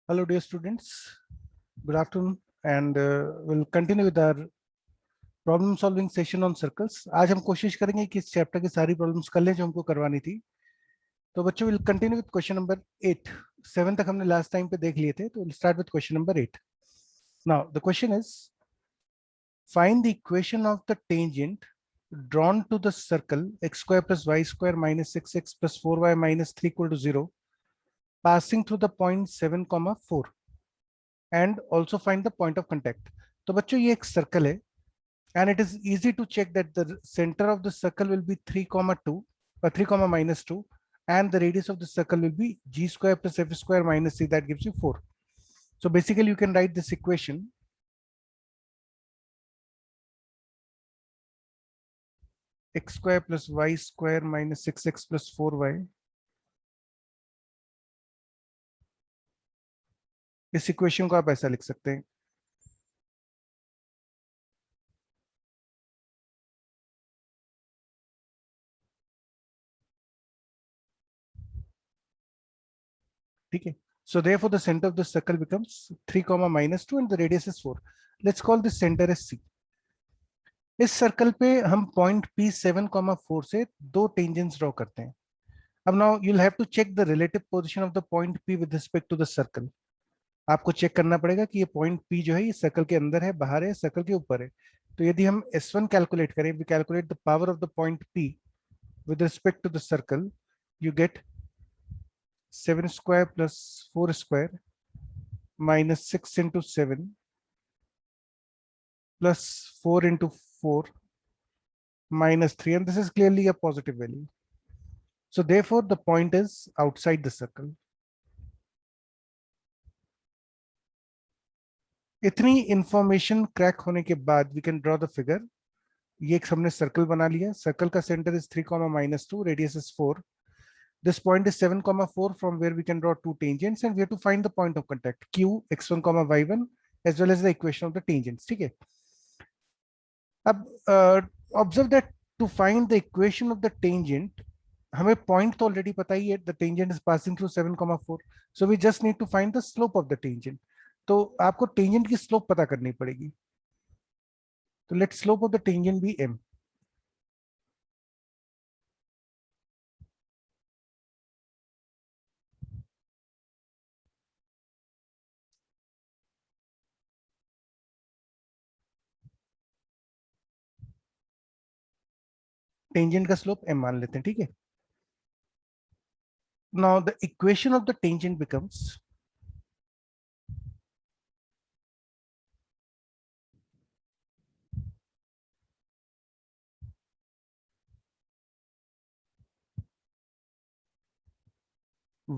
Hello, dear students. Good afternoon, and we'll continue with our problem solving session on circles. आज हम कोशिश करेंगे कि इस चैप्टर की सारी प्रॉब्लम्स कर लें जो हमको करवानी थी। तो बच्चों will continue with question number 8। 7 तक हमने लास्ट टाइम पे देख लिए थे, तो will start with question number 8। Now the question is find the equation of the tangent drawn to the circle x square plus y square minus 6x plus 4y minus 3 equal to 0 passing through the point 7 comma 4 and also find the point of contact। तो बच्चों ये एक circle है and it is easy to check that the center of the circle will be 3 comma 2 or 3 comma minus 2, and the radius of the circle will be g square plus f square minus c, that gives you 4. So basically you can write this equation x square plus y square minus 6x plus 4y। इस equation को आप ऐसा लिख सकते हैं, ठीक है। So therefore the center of the circle becomes 3 comma minus 2 and the radius is 4. Let's call this center as c। इस सर्कल पे हम पॉइंट p7 comma 4 से दो टेंजेंट्स ड्रॉ करते हैं। अब now you'll have to check the relative position of the point P with respect to the circle। आपको check करना पड़ेगा कि ये पॉइंट P जो है ये सर्कल के अंदर है, बाहर है, सर्कल के ऊपर है। तो यदि हम S1 कैलकुलेट करें, we calculate the power of the point P with respect to the circle, you get 7 square plus 4 square minus 6 into 7 plus 4 into 4 minus 3, and this is clearly a positive value. So therefore the point is outside the circle। इतनी information crack होने के बाद we can draw the figure. ये एक हमने circle बना लिया। Circle का centre is 3 comma minus 2, radius is 4। This point is 7 comma 4 from where we can draw two tangents and we have to find the point of contact q x1 comma y1 as well as the equation of the tangents, ठीक है। अब observe that to find the equation of the tangent हमें पॉइंट तो already पता ही है, the tangent is passing through 7 comma 4, so we just need to find the slope of the tangent. तो आपको टेंजेंट की स्लोप पता करनी पड़ेगी। तो let slope of the tangent be m। Tangent का स्लोप m मान लेते हैं, ठीक है। Now the equation of the tangent becomes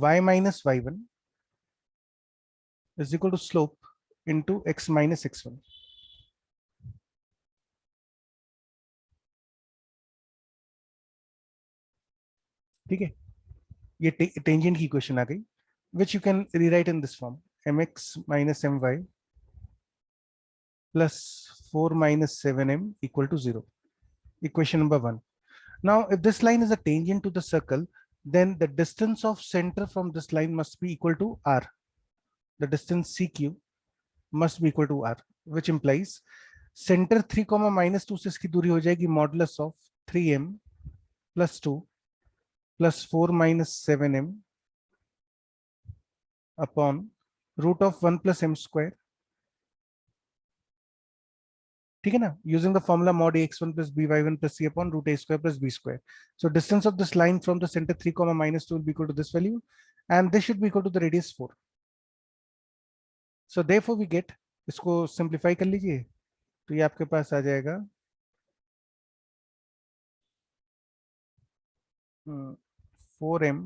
y minus y1 is equal to slope into x minus x1, ठीक है। ये टेंजेंट की इक्वेशन आ गई, which you can rewrite in this form: mx minus my plus 4 minus 7m equal to 0. Equation number 1. Now if this line is a tangent to the circle, then the distance of center from this line must be equal to r. The distance cq must be equal to r, which implies center 3 comma minus 2 से इसकी दूरी हो जाएगी modulus of 3m plus 2 plus 4 minus 7m upon root of 1 plus m square, ठीक है ना, using the formula mod ax1 plus by1 plus c upon root a square plus b square. So distance of this line from the center 3 comma minus 2 will be equal to this value, and this should be equal to the radius 4. So therefore we get, इसको simplify कर लीजिए, तो ये आपके पास आ जाएगा 4m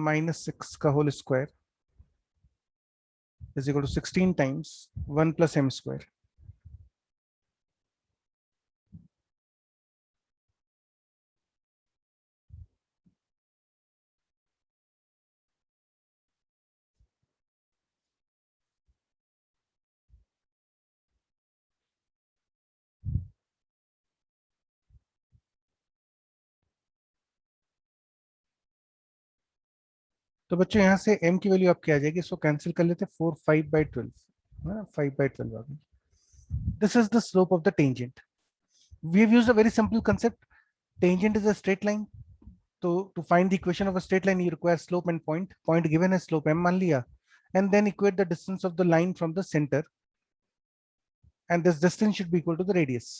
minus 6 का whole square is equal to 16 times 1 plus m square। तो बच्चों यहाँ से m की वैल्यू आपकी आ जाएगी, इसको कैंसिल कर लेते हैं, 4 5/12, 5/12 आ गई. This is the slope of the tangent. We have used a very simple concept. Tangent is a straight line. To find the equation of a straight line, you require slope and point. Point given as slope m मान लिया, and then equate the distance of the line from the center, and this distance should be equal to the radius.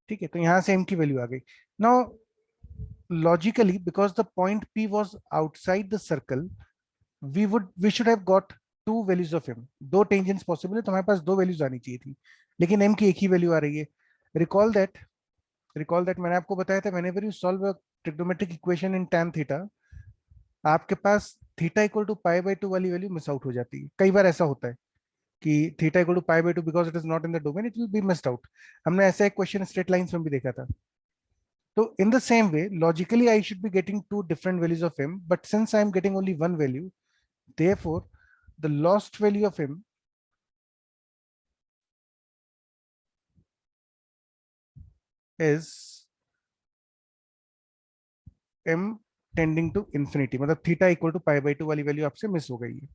ठीक है, तो यहाँ से m की value आ गई. Now logically, because the point P was outside the circle, we should have got two values of m. दो tangents possible है, तो हमारे पास दो values आनी चाहिए थी, लेकिन m की एक ही value आ रही है. Recall that मैंने आपको बताया था, whenever you solve a trigonometric equation in tan theta, आपके पास theta equal to pi by two वाली वैल्यू मिस आउट हो जाती है. कई बार ऐसा होता है कि theta equal to pi by two, because it is not in the domain, it will be missed out. हमने ऐसा एक क्वेश्चन स्ट्रेट लाइंस में भी देखा था. So in the same way, logically, I should be getting two different values of m, but since I'm getting only one value, therefore, the lost value of m is m tending to infinity. मतलब theta equal to pi by two वाली value आपसे miss हो गई है.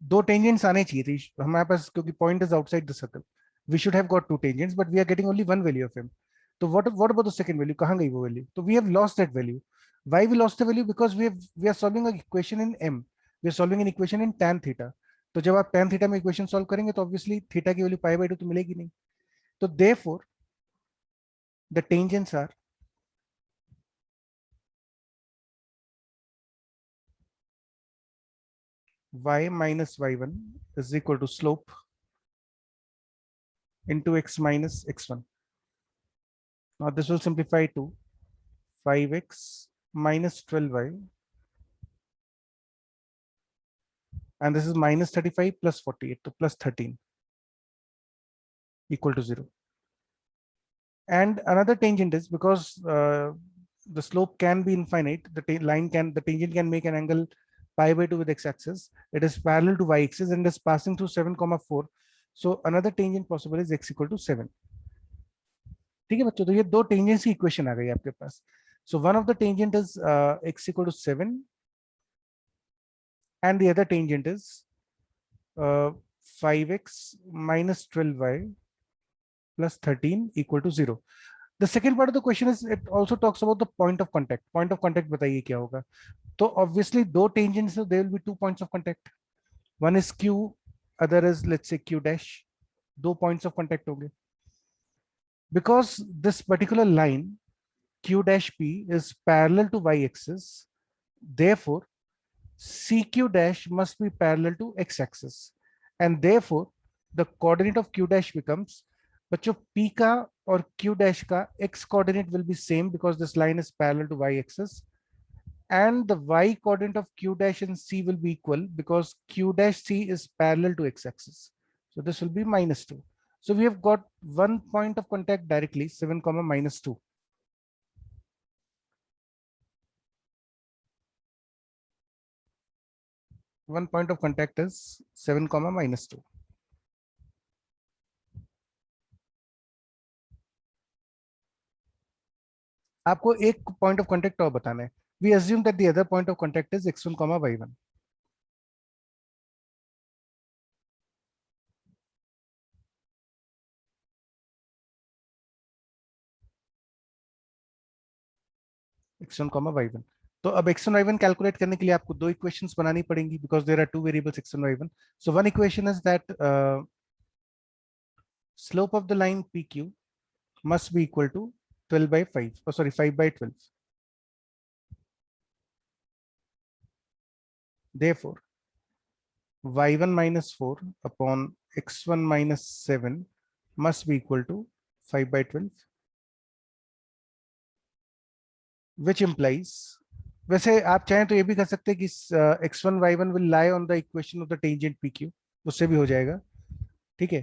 दो tangents आने चाहिए थी हमारे पास, क्योंकि point is outside the circle. We should have got two tangents, but we are getting only one value of m. तो what about the second value, कहां गई वो वैल्यू? तो we have lost that value. Why we lost the value? Because we are solving an equation in m. We are solving an equation in tan theta. तो जब आप tan theta में equation solve करेंगे तो obviously theta की value pi by to तो मिलेगी नहीं. तो therefore the tangents are y minus y1 is equal to slope into x minus x1. Now this will simplify to 5x minus 12y, and this is minus 35 plus 48, so plus 13 equal to 0. And another tangent is, because the slope can be infinite, the tangent can make an angle pi by 2 with x-axis. It is parallel to y-axis and is passing through 7,4. So another tangent possible is x equal to 7. ठीक है बच्चों, तो ये दो tangents की equation आ गई आपके पास. So one of the tangent is x equal to 7, and the other tangent is 5x minus 12y plus 13 equal to 0. The second part of the question is, it also talks about the point of contact. Point of contact बताइए क्या होगा? तो obviously दो tangents, so there will be two points of contact. One is q, other is let's say q dash. दो points of contact होंगे. Because this particular line q dash p is parallel to y-axis, therefore CQ dash must be parallel to x-axis, and therefore the coordinate of Q dash becomes, बच्चों P का और Q dash का x coordinate will be same because this line is parallel to y-axis, and the y coordinate of Q dash and C will be equal because Q dash C is parallel to x-axis. So this will be -2. So we have got one point of contact directly, 7, -2. One point of contact is 7, -2. आपको एक point of contact और बताना है. We assume that the other point of contact is x1, y1. x1, y1. तो अब x1, y1 calculate करने के लिए आपको दो इक्वेशंस बनानी पड़ेंगी, because there are two variables x1, y1. So one equation is that slope of the line PQ must be equal to 12 by 5. Oh, sorry, 5 by 12. Therefore, y1 minus 4 upon x1 minus 7 must be equal to 5 by 12, which implies, वैसे आप चाहें तो ये भी कर सकते हैं कि x1 y1 will lie on the equation of the tangent PQ, उससे भी हो जाएगा. ठीक है,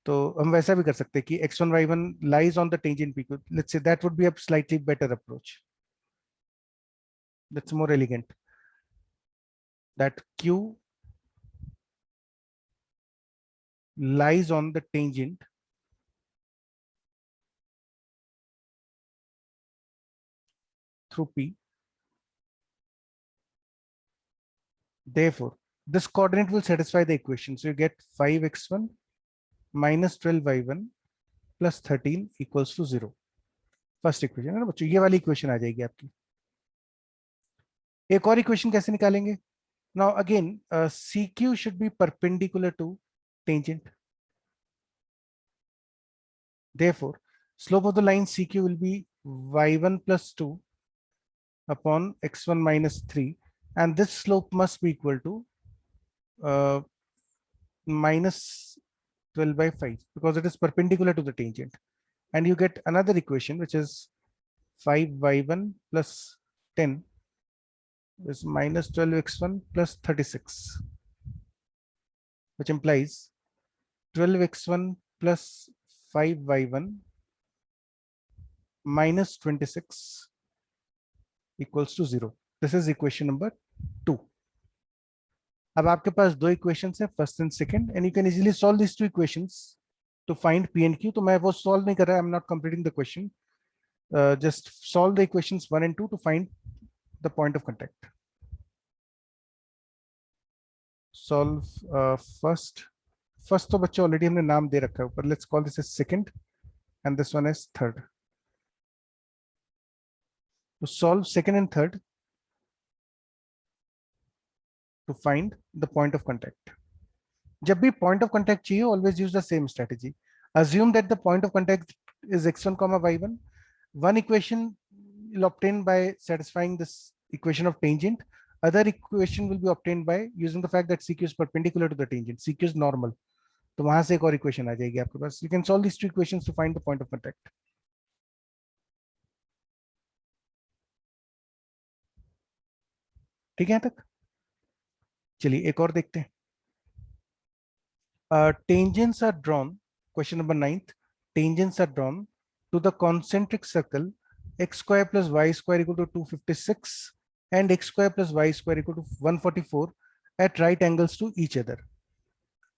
तो हम वैसा भी कर सकते हैं कि x1 y1 lies on the tangent PQ. Let's say that would be a slightly better approach. That's more elegant. That Q lies on the tangent through P, Therefore, this coordinate will satisfy the equation. So you get 5x1 minus 12y1 plus 13 equals to 0. First equation है ना बच्चों, ये वाली equation आ जाएगी आपकी. एक और equation कैसे निकालेंगे? Now again CQ should be perpendicular to tangent. Therefore, slope of the line CQ will be y1 plus 2 upon x1 minus 3, and this slope must be equal to minus 12 by 5 because it is perpendicular to the tangent. And you get another equation which is 5y1 plus 10 is minus 12x1 plus 36, which implies 12x1 plus 5y1 minus 26 equals to 0. This is equation number 2. अब आपके पास दो equations है, first and second, and you can easily solve this two equations to find P and Q. तो मैं वो solve नहीं कर रहा, I am not completing the question. Just solve the equations 1 and 2 to find the point of contact. Solve first तो बच्चे already हमने नाम दे रखा है ऊपर. Let's call this as second and this one as third. To solve second and third to find the point of contact. जब भी point of contact चाहिए, always use the same strategy. Assume that the point of contact is x1 comma y1. One equation will obtain by satisfying this equation of tangent. Other equation will be obtained by using the fact that CQ is perpendicular to the tangent. CQ is normal. तो वहां से एक और equation आ जाएगी आपके पास. You can solve these two equations to find the point of contact. ठीक है यहाँ तक? चलिए एक और देखते हैं. Tangents are drawn. Question number 9th. Tangents are drawn to the concentric circle x square plus y square equal to 256 and x square plus y square equal to 144 at right angles to each other.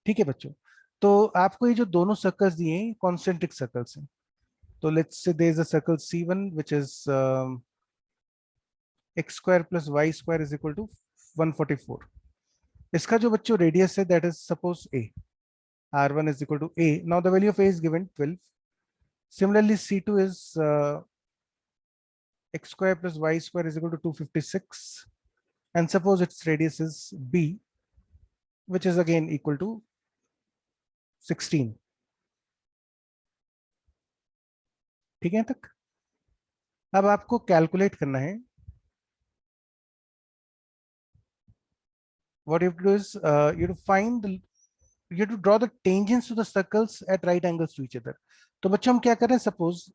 ठीक है बच्चों, तो आपको ये जो दोनों circles दिए हैं कॉन्सेंट्रिक सर्कल्स हैं. तो let's say there is a circle C1 which is x square plus y square is equal to 144. इसका जो बच्चों रेडियस है that is suppose a. R1 is equal to a. Now the value of a is given 12. Similarly, C2 is x square plus y square is equal to 256, and suppose its radius is b, which is again equal to 16. ठीक है तक? अब आपको calculate करना है. What you have to do is you have to draw the tangents to the circles at right angles to each other. तो बच्चों हम क्या कर रहे हैं, सपोज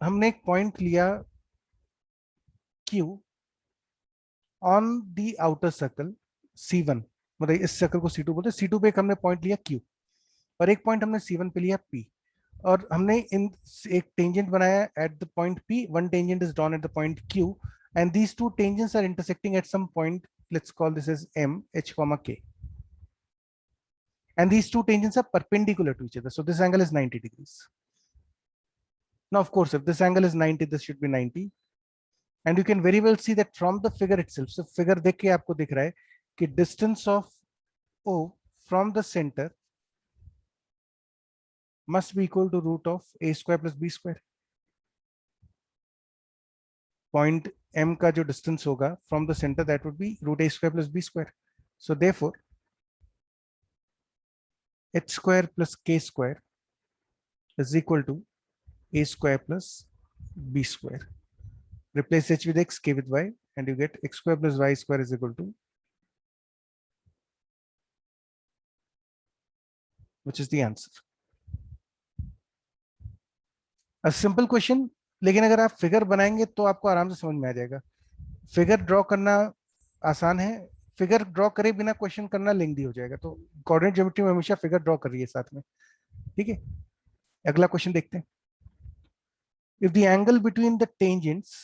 हमने एक पॉइंट लिया Q on the outer circle C1, मतलब इस सर्कल को C2 बोलते हैं. C2 पे एक हमने पॉइंट लिया Q और एक पॉइंट हमने C1 पे लिया P, और हमने इन एक टेंजेंट बनाया eight the point P. One tangent is drawn at the point Q and these two tangents are intersecting at some point. Let's call this as M, H comma K, and these two tangents are perpendicular to each other, so this angle is 90 degrees. Now of course if this angle is 90, this should be 90, and you can very well see that from the figure itself. So figure देख के आपको दिख रहा है कि distance of O from the center must be equal to root of a square plus b square. Point M का जो distance होगा from the center, that would be root a square plus b square. So therefore h square plus k square is equal to a square plus b square. Replace h with x, k with y, and you get x square plus y square is equal to, which is the answer. A simple question, लेकिन अगर आप figure बनाएंगे तो आपको आराम से समझ में आ जाएगा. फिगर ड्रॉ करना आसान है, फिगर ड्रॉ करे बिना क्वेश्चन करना लेंथी हो जाएगा. तो कोऑर्डिनेट ज्योमेट्री में हमेशा फिगर ड्रॉ कर रही है साथ में. ठीक है, अगला क्वेश्चन देखते हैं. If the angle between the tangents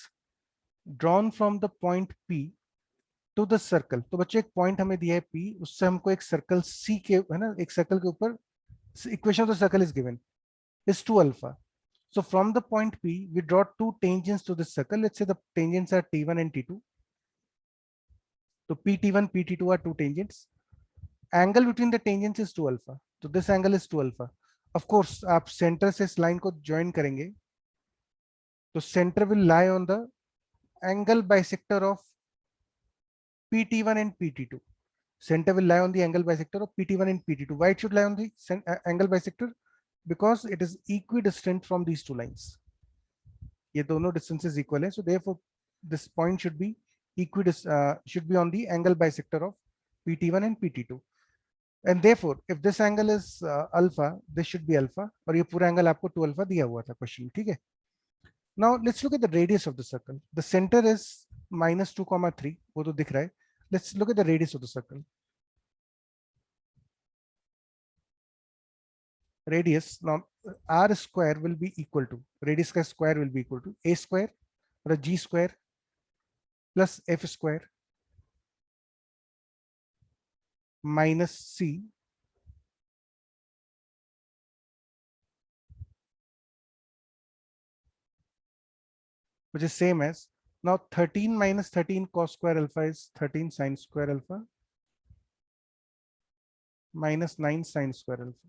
drawn from the point P to the circle, तो बच्चों एक पॉइंट हमें दिया है P, उससे हमको एक सर्कल C के, है ना, एक सर्कल के ऊपर equation of the circle is given is 2 alpha. So from the point P, we draw two tangents to this circle. Let's say the tangents are T1 and T2. तो PT1 PT2 are two tangents. Angle between the tangents is 2 alpha. तो this angle is 2 alpha. Of course आप center से इस line को join करेंगे तो center will lie on the angle bisector of PT1 and PT2. Center will lie on the angle bisector of PT1 and PT2. Why it should lie on the angle bisector? Because it is equidistant from these two lines. ये दोनों distances equal है, so therefore this point should be should be on the angle bisector of PT1 and PT2. And therefore, if this angle is alpha, this should be alpha, और ये पूरा angle आपको 2 alpha दिया हुआ था question, ठीक है? Now let's look at the radius of the circle. The center is -2, 3, वो तो दिख रहा है. Let's look at the radius of the circle. Radius, now r square will be equal to, radius का square will be equal to a square or a g square plus f square minus c which is same as, now 13 minus 13 cos square alpha is 13 sin square alpha minus 9 sin square alpha.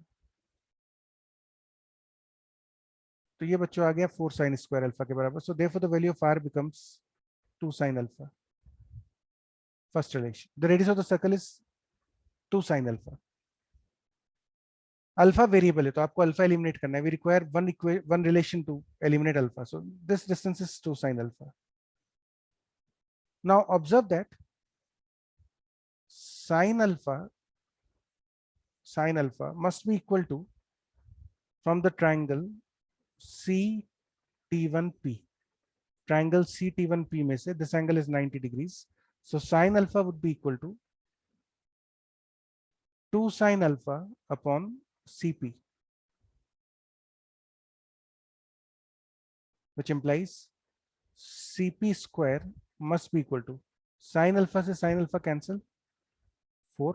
तो ये बच्चों आ गया 4 sin square alpha के बराबर. So therefore the value of r becomes 2 sin alpha. First relation. The radius of the circle is 2 sin alpha. Alpha variable है तो आपको alpha eliminate करना है. We require one relation to eliminate alpha. So this distance is 2 sin alpha. Now observe that sin alpha must be equal to, from the triangle CT1P. Triangle CT1P में से this angle is 90 degrees. So sin alpha would be equal to 2 sin alpha upon CP, which implies CP square must be equal to, sin alpha से sin alpha cancel 4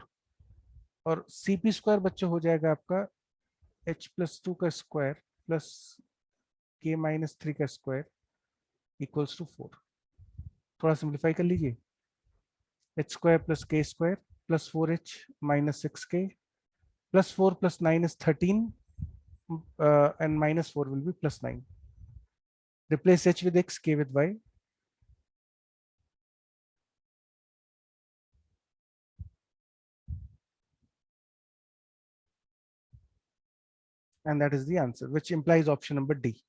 और CP square बच्चों हो जाएगा आपका h plus 2 का square plus k minus 3 का square equals to 4. थोड़ा simplify कर लीजिए. h square plus k square plus 4h minus 6k plus 4 plus 9 is 13 and minus 4 will be plus 9. Replace h with x, k with y. And that is the answer, which implies option number D.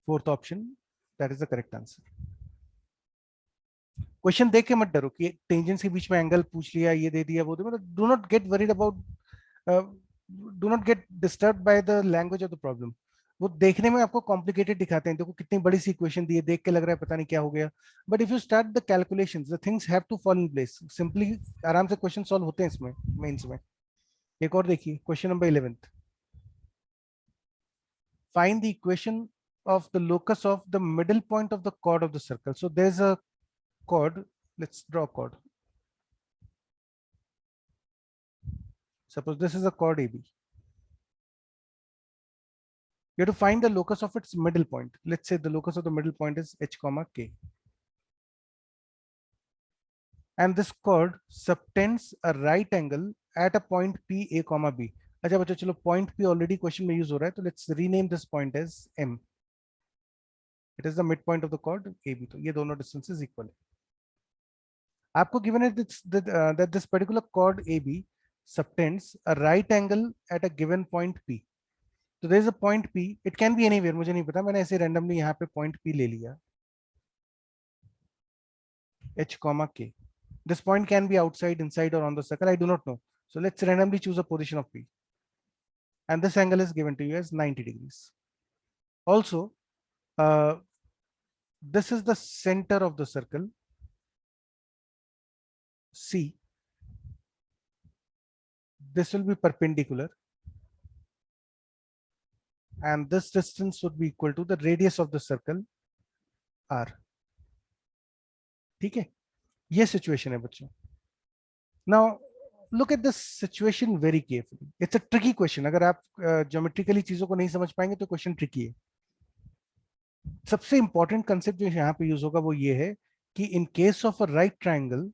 Fourth option, that is the correct answer. Question देख के मत डरो कि tangents के बीच में angle पूछ लिया, ये दे दिया, वो दे, मतलब do not gate worried about, do not get disturb by the language of the problem. वो देखने में आपको कॉम्प्लिकेटेड दिखाते हैं, देखो कितनी बड़ी सी इक्वेशन दी है, देख के लग रहा है पता नहीं क्या हो गया, but if you start the calculations the things have to fall in place. Simply आराम से क्वेश्चन सॉल्व होते हैं इसमें मेंस में. एक और देखिए question number 11th. Find the equation of the locus of the middle point of the chord of the circle. So there's a chord. Let's draw a chord. Suppose this is a chord AB. You have to find the locus of its middle point. Let's say the locus of the middle point is h comma k. And this chord subtends a right angle at a point P A comma B. अच्छा बच्चों चलो point P already question में use हो रहा है, तो let's rename this point as M. It is the midpoint of the chord AB. तो ये दोनों distances equal है. आपको given है that this particular chord AB subtends a right angle at a given point P. So there is a point P. It can be anywhere. मुझे नहीं पता, मैंने ऐसे randomly यहाँ पे point P ले लिया. H comma K. This point can be outside, inside, or on the circle. I do not know. So let's randomly choose a position of P. And this angle is given to you as 90 degrees. Also, this is the center of the circle C. This will be perpendicular. And this distance would be equal to the radius of the circle R. ठीक है, ये situation है बच्चों. Now, look at this situation very carefully. It's a tricky question. अगर आप geometrically चीजों को नहीं समझ पाएंगे तो question tricky है. सबसे important concept जो यहाँ पे use होगा वो ये है कि in case of a right triangle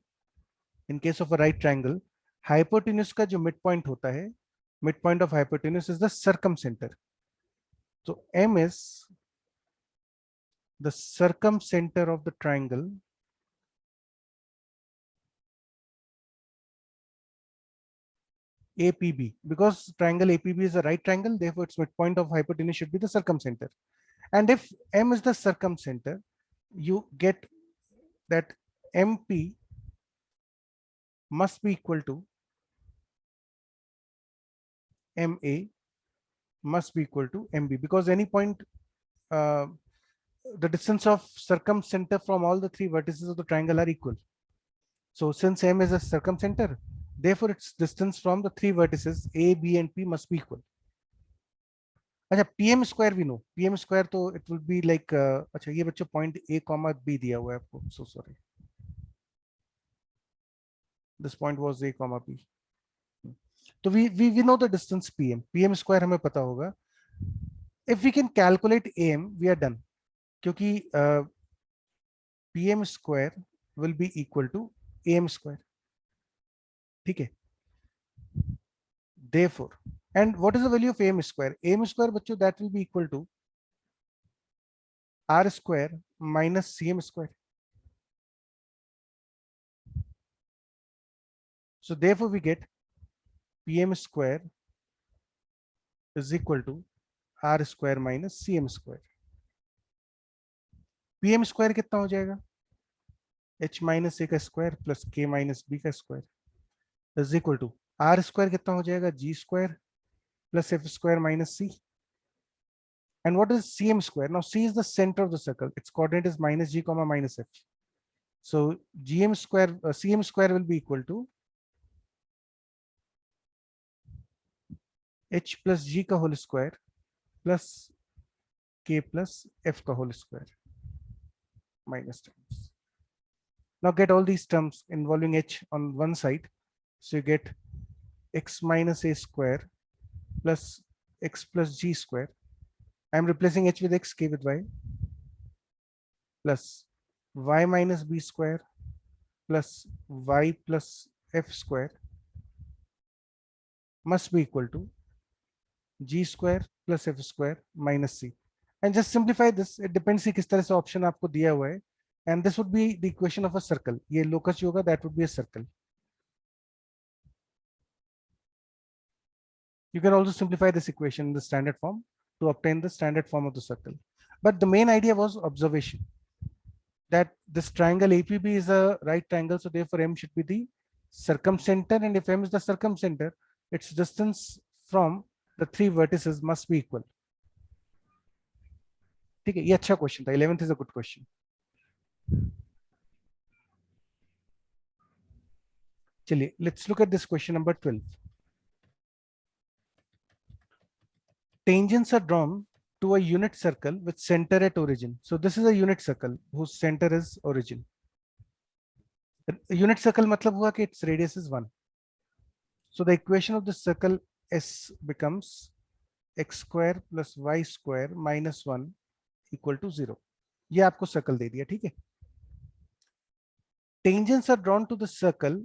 hypotenuse का जो मिड पॉइंट होता है, mid point of hypotenuse is the circumcentre. So M is the circumcenter of the triangle APB. Because triangle APB is a right triangle, therefore its midpoint of hypotenuse should be the circumcenter. And if M is the circumcenter, you get that MP must be equal to MA must be equal to MB, because any point, uh, the distance of circumcenter from all the three vertices of the triangle are equal. So since M is a circumcenter, therefore its distance from the three vertices A, B and P must be equal. अच्छा, PM square भी no, PM square तो it will be like, अच्छा ये बच्चों point A comma B दिया हुआ है आपको, so sorry, this point was A comma B. तो we know the distance PM square हमें पता होगा. If we can calculate AM we are done, क्योंकि PM square will be equal to AM square. ठीक है, therefore, and what is the value of AM square? AM square बच्चों that will be equal to R square minus CM square. So therefore we get PM square is equal to R square minus CM square. PM square कितना हो जाएगा? H minus A का square plus K minus B का square is equal to R square कितना हो जाएगा? G square plus F square minus C. And what is CM square? Now C is the center of the circle. Its coordinate is minus G comma minus F. So GM square, CM square will be equal to H plus G का whole square plus K plus F का whole square minus times. Now get all these terms involving H on one side. So you get X minus A square plus X plus G square. I'm replacing H with X, K with Y, plus Y minus B square plus Y plus F square must be equal to G square plus F square minus C. And just simplify this. It depends कि किस तरह से option आपको दिया हुआ है. And this would be the equation of a circle. ये locus जो होगा that would be a circle. You can also simplify this equation in the standard form to obtain the standard form of the circle. But the main idea was observation, that this triangle APB is a right triangle, so therefore M should be the circumcenter, and if M is the circumcenter, its distance from the three vertices must be equal. ठीक है, ये अच्छा question था. 11th is a good question. चलिए, let's look at this question number 12. Tangents are drawn to a unit circle with center at origin. So this is a unit circle whose center is origin. Unit circle मतलब हुआ कि its radius is 1. So the equation of the circle S becomes x square plus y square minus 1 equal to 0. ये आपको circle दे दिया, ठीक है. Tangents are drawn to the circle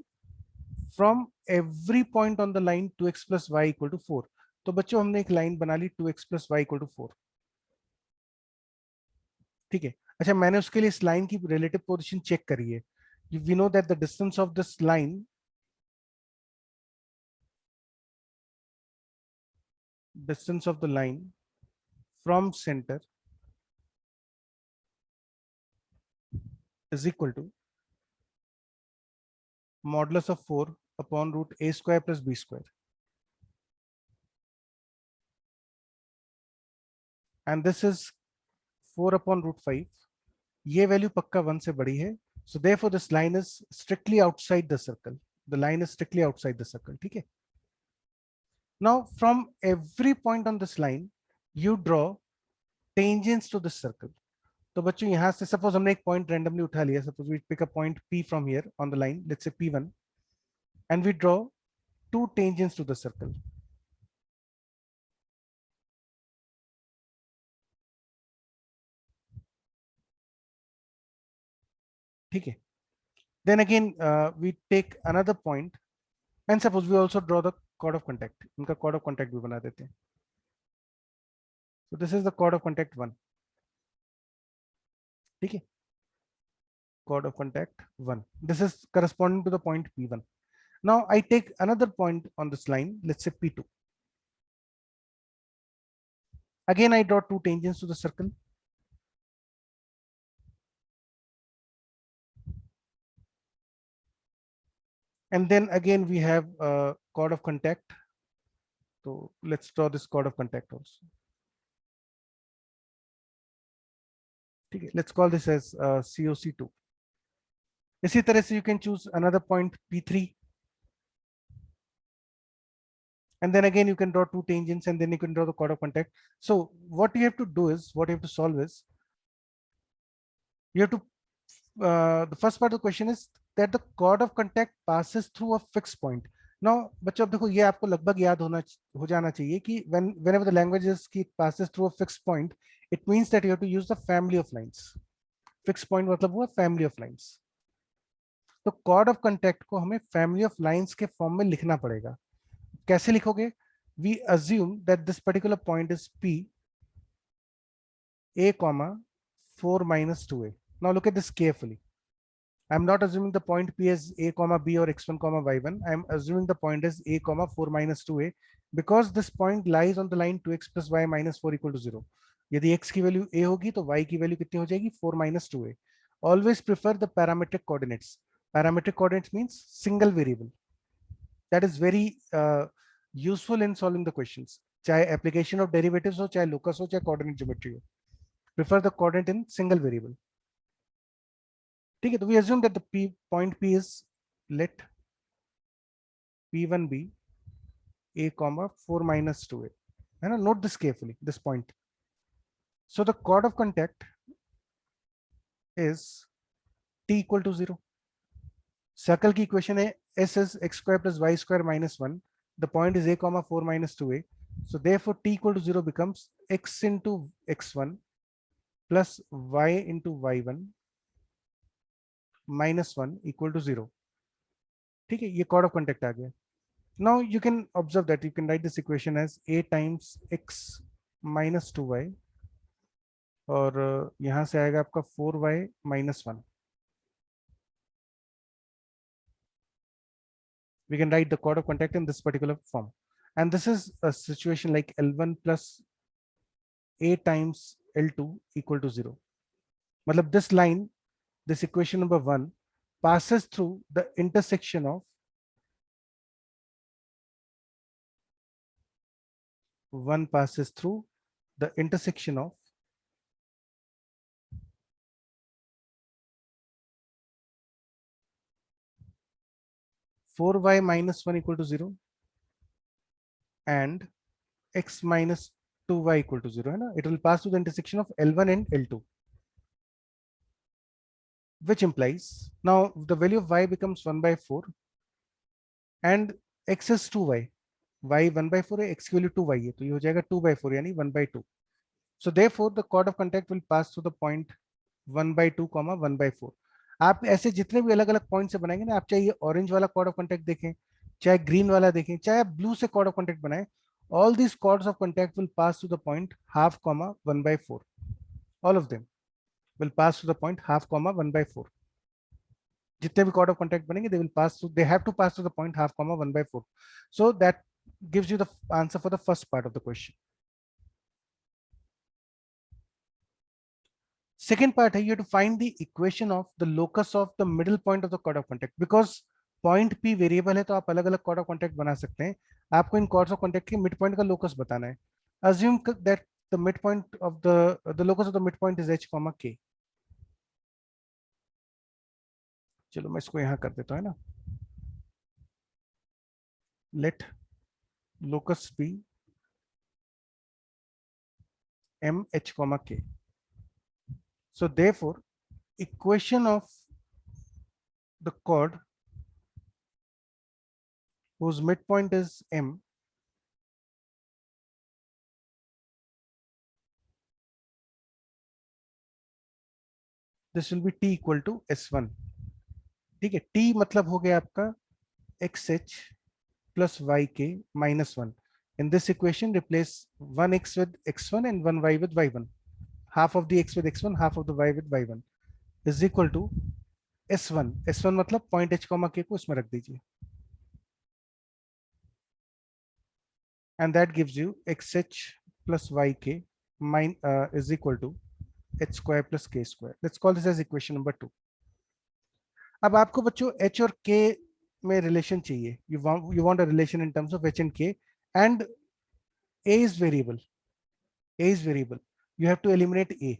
from every point on the line 2x plus y equal to 4. तो बच्चों हमने एक line बना ली 2x plus y equal to 4. ठीक है. अच्छा, मैंने उसके लिए इस लाइन की रिलेटिव पोजीशन चेक करी है. We know that the distance of this line from center is equal to modulus of 4 upon root a square plus b square. And this is 4 upon root 5. ये value पक्का 1 से बड़ी है. So therefore this line is strictly outside the circle. The line is strictly outside the circle. ठीक है. Now from every point on this line, you draw tangents to this circle. तो बच्चों यहाँ से सपोज हमने एक पॉइंट रैंडमली उठा लिया. Suppose we pick a point P from here on the line. Let's say P1, and we draw two tangents to the circle. ठीक है. Then again we take another point and suppose we also draw the chord of contact. इनका chord of contact भी बना देते हैं. So this is the chord of contact 1. ठीक है. Chord of contact 1. This is corresponding to the point P1. Now I take another point on this line, let's say P2. Again I draw two tangents to the circle. And then again we have a chord of contact. So let's draw this chord of contact also. Okay, let's call this as COC2. इसी तरह से you can choose another point P3. And then again you can draw two tangents and then you can draw the chord of contact. So what you have to do is, what you have to solve is, you have to, the first part of the question is that the chord of contact passes through a fixed point. Now बच्चों अब देखो ये आपको लगभग याद हो जाना चाहिए कि whenever the language is passes through a fixed point, it means that you have to use the family of lines. Fixed point मतलब हुआ family of lines. तो chord of contact को हमें family of lines के form में लिखना पड़ेगा. कैसे लिखोगे? We assume that this particular point is P, A comma 4 minus 2A. Now look at this carefully. I'm not assuming the point P as A comma B or x1 comma y1. I'm assuming the point is A comma 4 minus 2A because this point lies on the line 2x plus y minus 4 equal to 0. यदि x की value a होगी तो y की value कितनी हो जाएगी? 4 minus 2a. Always prefer the parametric coordinates. Parametric coordinates means single variable. That is very useful in solving the questions. चाहे application of derivatives हो, चाहे locus हो, चाहे coordinate geometry हो. Prefer the coordinate in single variable. ठीक है, तो we assume that the point P is, let P1 be A comma 4 minus 2A. है ना? Note this carefully, this point. So the chord of contact is T equal to 0. Circle की equation है S is x square plus y square minus 1. The point is A comma 4 minus 2A. So therefore T equal to 0 becomes x into x1 plus y into y1 minus 1 equal to 0. ठीक है, ये chord of contact आ गया. Now you can observe that you can write this equation as A times x minus 2y और यहां से आएगा आपका 4y minus 1. We can write the chord of contact in this particular form. And this is a situation like L1 plus A times L2 equal to 0. Matlab this line, this equation number 1 passes through the intersection of 4y minus 1 equal to 0 and x minus 2y equal to 0. It will pass through the intersection of L1 and L2, which implies now the value of y becomes 1 by 4 and x is 2y. y 1 by 4 है, x की value 2y है, तो ये हो जाएगा 2 by 4 यानी 1 by 2. So therefore the chord of contact will pass through the point 1 by 2 comma 1 by 4. आप ऐसे जितने भी अलग अलग पॉइंट से बनाएंगे ना, आप चाहे ये ऑरेंज वाला कॉर्ड ऑफ कांटेक्ट देखें, चाहे ग्रीन वाला देखें, चाहे आप ब्लू से कॉर्ड ऑफ कांटेक्ट बनाएं, all these chords of contact will pass to the point half comma 1 by 4. All of them will pass to the point half comma 1 by 4. जितने भी chord of contact बनेंगे, they will pass through, they have to pass to the point half comma 1 by 4. So that gives you the answer for the first part of the question. Second part है, you have to find the equation of the locus of the middle point of the chord of contact. Because point P variable है तो आप अलग अलग chord of contact बना सकते हैं. आपको इन chords of contact के midpoint का locus बताना है. Assume that the midpoint of the locus of the midpoint is h comma k. चलो मैं इसको यहाँ कर देता हूँ ना. Let locus be m h comma k. So therefore equation of the chord whose midpoint is m this will be t equal to s1। ठीक है, t मतलब हो गया आपका xh plus yk minus 1। In this equation, replace 1x with x1 and 1y with y1. Half of the x with x1, half of the y with y1 is equal to s1। s1 मतलब point h comma k को इसमें रख दीजिए, and that gives you xh plus yk is equal to h square plus k square. Let's call this as equation number 2. अब आपको बच्चों h और k में रिलेशन चाहिए. You want a relation in terms of h and k, and a is variable. A is variable. You have to eliminate a.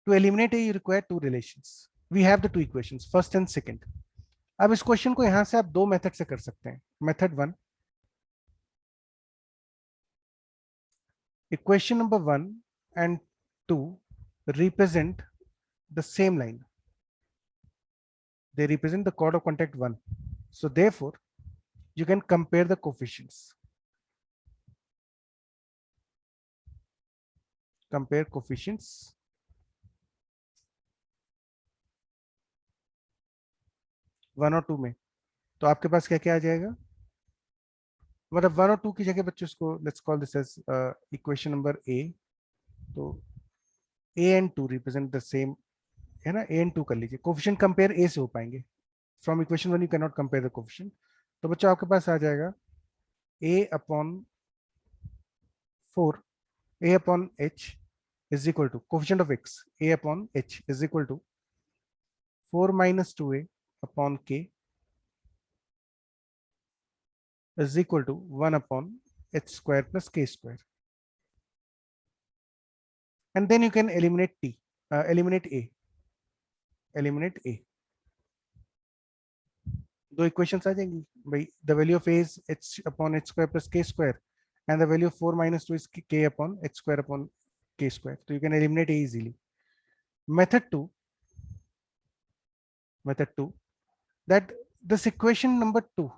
To eliminate a, you require two relations. We have the two equations, first and second. अब इस question को यहां से आप दो method से कर सकते हैं. Method 1, equation number 1 and 2 represent the same line. They represent the chord of contact 1. So therefore, you can compare the coefficients. Compare coefficients. One और टू में तो आपके पास क्या क्या आ जाएगा, मतलब वन और टू की जगह बच्चों इसको let's call this as equation number A. तो A and two represent the same है ना, ए एंड टू कर लीजिए. कोफिशिएंट कंपेयर ए से हो पाएंगे. From equation one you can not compare the coefficient. तो बच्चों आपके पास आ जाएगा ए upon 4, a upon h is equal to coefficient of x, a upon h is equal to 4 minus 2a upon k is equal to 1 upon h square plus k square. And then you can eliminate t, eliminate a. दो equations आ जाएंगी भाई. The value of a is h upon h square plus k square, and the value of 4 minus 2 is k upon h square upon k square. So you can eliminate a easily. Method 2, that this equation number 2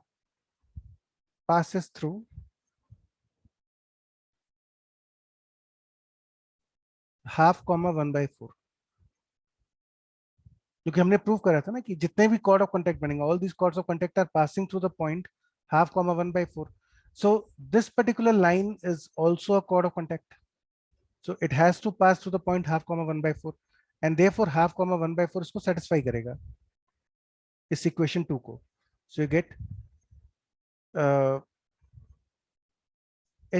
passes through half comma 1/4, क्योंकि हमने prove करा था ना कि जितने भी chord of contact बनेंगे, all these chords of contact are passing through the point half comma 1/4. so this particular line is also a chord of contact, so it has to pass through the point half comma 1/4, and therefore half comma 1/4 इसको satisfy करेगा इस equation 2 को. so you get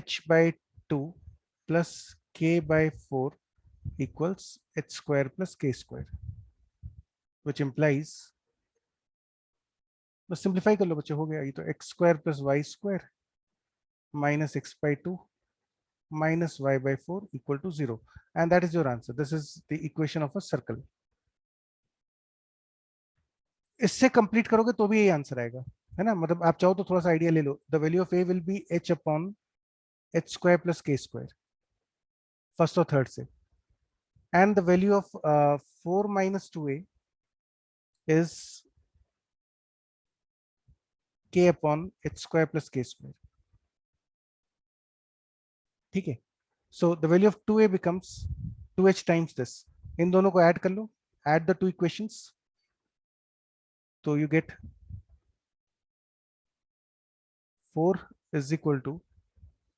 h by 2 plus k by 4 equals h square plus k square, which implies, बस simplify कर लो बच्चे, हो गया ये तो x square plus y square minus x by 2 minus y by 4 equal to 0, and that is your answer. This is the equation of a circle. इससे complete करोगे तो भी यही आंसर आएगा, है ना. मतलब आप चाहो तो थोड़ा सा आइडिया ले लो. The value of a will be h upon h square plus k square first और थर्ड से, and the value of 4 minus 2a is k upon h square plus k square. ठीक है. so the value of 2a becomes 2h times this. इन दोनों को add कर लो, add the two equations, so you get 4 is equal to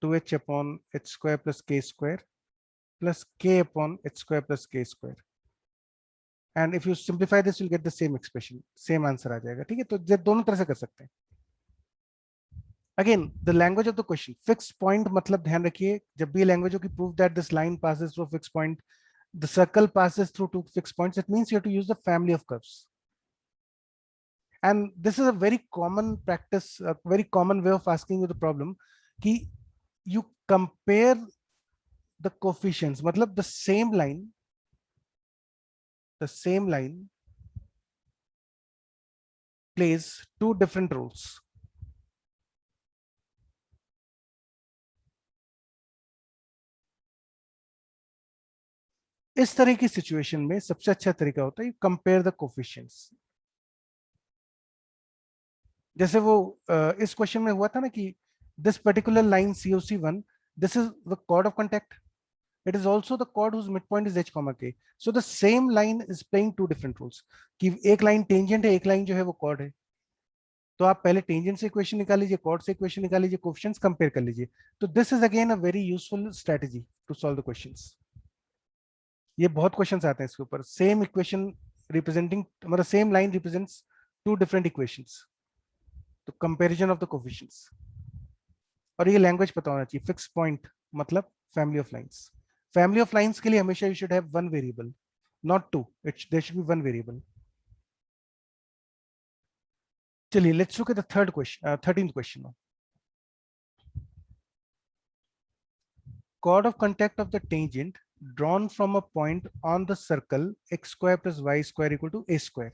2h upon h square plus k square plus k upon h square plus k square. And if you simplify this, you'll get the same expression, same answer आ जाएगा. ठीक है, तो ये दोनों तरह से कर सकते हैं. Again, the language of the question, fixed point मतलब ध्यान रखिए, जब भी language हो कि prove that this line passes through a fixed point, the circle passes through two fixed points, it means you have to use the family of curves. And this is a very common practice, a very common way of asking you the problem, कि you compare the coefficients, मतलब the same line plays two different roles. इस तरह की situation में सबसे अच्छा तरीका होता है कंपेयर द कोफिशिएंट्स. जैसे वो इस क्वेश्चन में हुआ था ना कि this particular line COC1, this is the chord of contact, It is also the chord whose midpoint is h comma k. So the same line is playing two different roles. कि एक line tangent है, एक line जो है वो chord है. तो आप पहले टेंजेंट से इक्वेशन निकाल लीजिए, कॉर्ड से इक्वेशन निकाल लीजिए, कोएफिशिएंट्स कंपेयर कर लीजिए. तो this is again a very useful strategy to solve the questions. ये बहुत क्वेश्चंस आते हैं इसके ऊपर. सेम इक्वेशन रिप्रेजेंटिंग, मतलब same line represents two different equations, तो कंपैरिजन ऑफ द कोएफिशिएंट्स. और ये लैंग्वेज पता होना चाहिए. फिक्स पॉइंट मतलब family of lines. Family of lines के लिए हमेशा you should have one variable, not two. It there should be one variable. चलिए let's look at the third question, 13th question. Chord of contact of the tangent drawn from a point on the circle x square plus y square equal to a square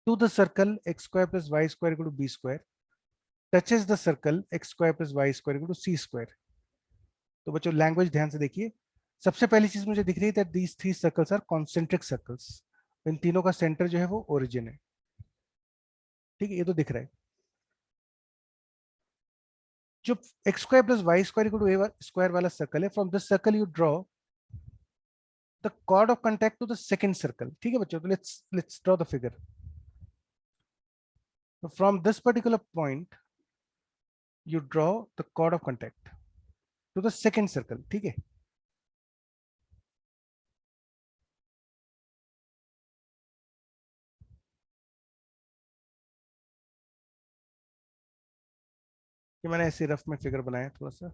to the circle x square plus y square equal to b square touches the circle x square plus y square equal to c square. तो बच्चों language ध्यान से देखिए. सबसे पहली चीज मुझे दिख रही है that these three circles are concentric circles. इन तीनों का सेंटर जो है वो ओरिजिन है. ठीक है, ये तो दिख रहा है. जो x square plus y square equal to a square वाला सर्कल है, from this circle you draw the chord of contact to the second circle. ठीक है बच्चों, तो let's draw the figure. So from this particular point you draw the chord of contact to the second circle. ठीक है. कि मैंने ऐसे rough में फिगर बनाया थोड़ा सा.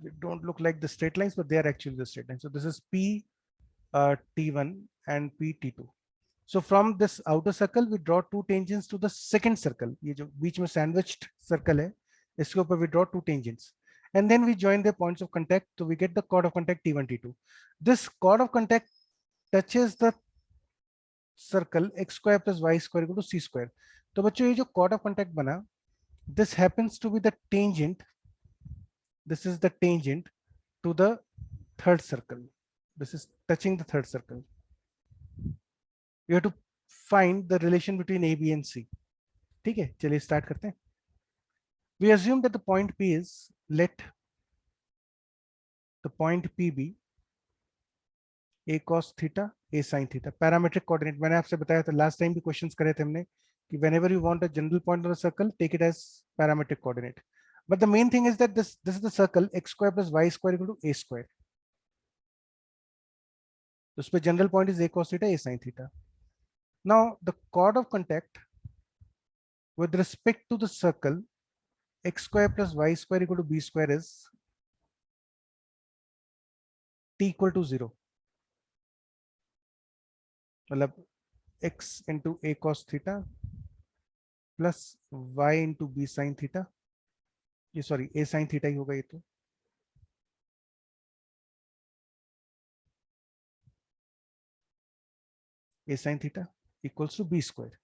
They don't look like the straight lines, but they are actually the straight lines. So this is P T1 and P T2. So from this outer circle we draw two tangents to the second circle. ये जो बीच में sandwiched circle है, इसके ऊपर we draw two tangents. And then we join their points of contact, so we get the chord of contact T1, T2. This chord of contact touches the circle x square plus y square equal to c square. तो बच्चों ये जो chord of contact बना, this happens to be the tangent. This is the tangent to the third circle. This is touching the third circle. You have to find the relation between A, B and C. ठीक है, चलिए start करते हैं. We assume that the point P is, let the point P be a cos theta, a sin theta. Parametric coordinate. मैंने आपसे बताया था last time भी questions करे थे हमने कि whenever you want a general point on a circle, take it as parametric coordinate. But the main thing is that this is the circle x square plus y square equal to a square. तो उस पर general point is a cos theta, a sin theta. Now the chord of contact with respect to the circle x square plus y square equal to b square is t equal to 0. मतलब x into a cos theta plus y into b sin theta. ये sorry a sin theta ही होगा ये तो. a sin theta equals to b square.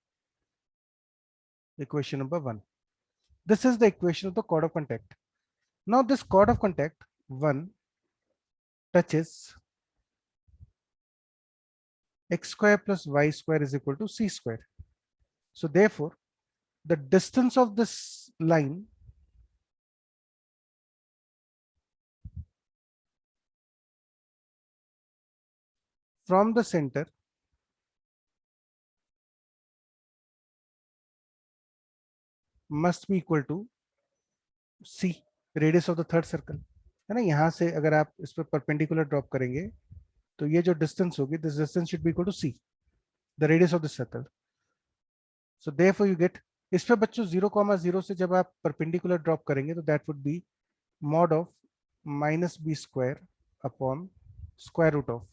Equation number 1. This is the equation of the chord of contact. Now this chord of contact 1 touches x square plus y square is equal to c square. So therefore the distance of this line from the center must be equal to c, radius of the third circle. है ना, यहाँ से अगर आप इस पर perpendicular drop करेंगे तो ये जो डिस्टेंस होगी, this distance should be equal to c, the radius of the circle. So therefore you get, इस पे बच्चों 0,0 से जब आप परपेंडिकुलर ड्रॉप करेंगे तो that would be mod of minus b square upon square root of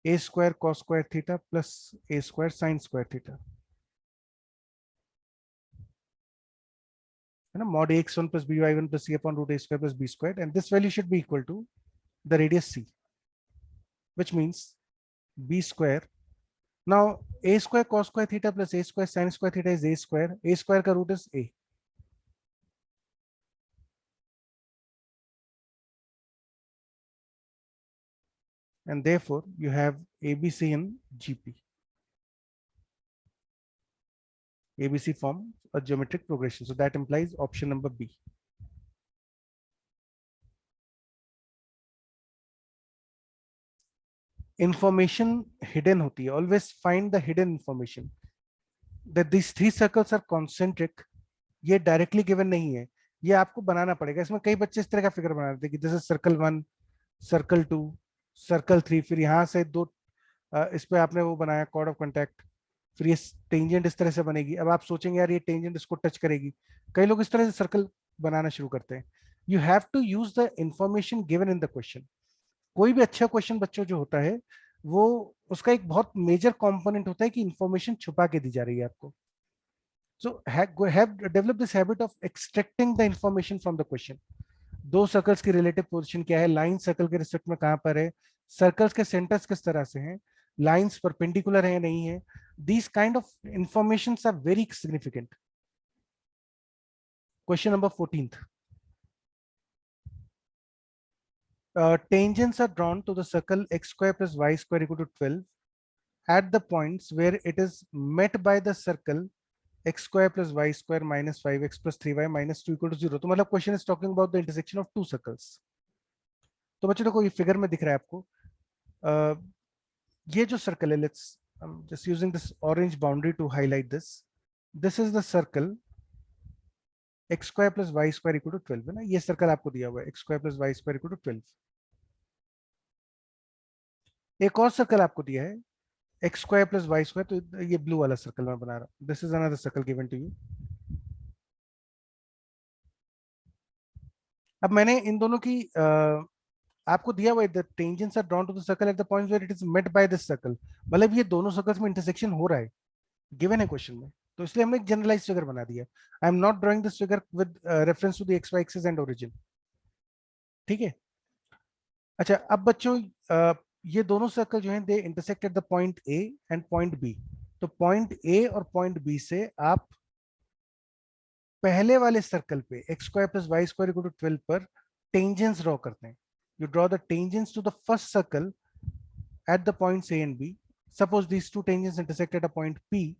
a square cos square theta plus a square sin square theta. है ना, mod ax1 plus by1 plus c upon root a square plus b squared, and this value should be equal to the radius c, which means b square. Now a square cos square theta plus a square sin square theta is a square. A square का root is a. And therefore you have ABC and GP. ABC form a geometric progression. So that implies option number B. Information hidden होती है, always find the hidden information. That this 3 circles are concentric, ये directly given नहीं है, ये आपको बनाना पड़ेगा। इसमें कई बच्चे इस तरह का फिगर बना देते हैं कि this is circle 1, circle 2, circle 3, फिर यहाँ से दो इस पे आपने वो बनाया कॉर्ड ऑफ कॉन्टैक्ट, फिर ये टेंजेंट इस तरह से बनेगी। अब आप सोचेंगे यार ये टेंजेंट इसको टच करेगी, कई लोग इस तरह से सर्कल बनाना शुरू करते हैं। You have to use the information given in the question. कोई भी अच्छा क्वेश्चन बच्चों जो होता है वो उसका एक बहुत मेजर कंपोनेंट होता है कि इंफॉर्मेशन छुपा के दी जा रही है आपको। So have developed this habit of extracting the information from the question. दो सर्कल्स की रिलेटिव पोजीशन क्या है, लाइन सर्कल के रिस्पेक्ट में कहां पर है, सर्कल्स के सेंटर्स किस तरह से हैं, लाइंस परपेंडिकुलर है या नहीं है, these kind of informations are very significant. Question number 14th. Tangents are drawn to the circle x square plus y square equal to 12 at the points where it is met by the circle x square plus y square minus 5x plus 3y minus 2 equal to 0. तो मतलब question is talking about the intersection of to circles. तो बच्चों देखो ये figure में दिख रहा है आपको, ये जो सर्कल है, let's just using this orange boundary to highlight this, this is the circle x square plus y square equal to 12 है ना, ये सर्कल आपको दिया हुआ है x square plus y square equal to 12। एक और सर्कल आपको दिया है x square plus y square, तो ये ब्लू वाला सर्कल मैं बना रहा हूं, this is another circle given to you. अब मैंने इन दोनों की आपको दिया हुआ है the tangents are drawn to the circle at the point where it is met by this circle, मतलब ये दोनों सर्कल्स में इंटरसेक्शन हो रहा है, गिवन है क्वेश्चन में, तो इसलिए हमने एक जनरलाइज्ड फिगर बना दिया। I am not drawing this figure with reference to the x y axis and origin, ठीक है। अच्छा अब बच्चों ये दोनों सर्कल जो हैं they intersect at the point A and point B. तो पॉइंट ए और पॉइंट बी से आप पहले वाले सर्कल पे x square plus y square equal to 12 पर टेंजेंट्स ड्रॉ करते हैं। You draw the tangents to the first circle at the points A and B. Suppose these two tangents intersect at a point P,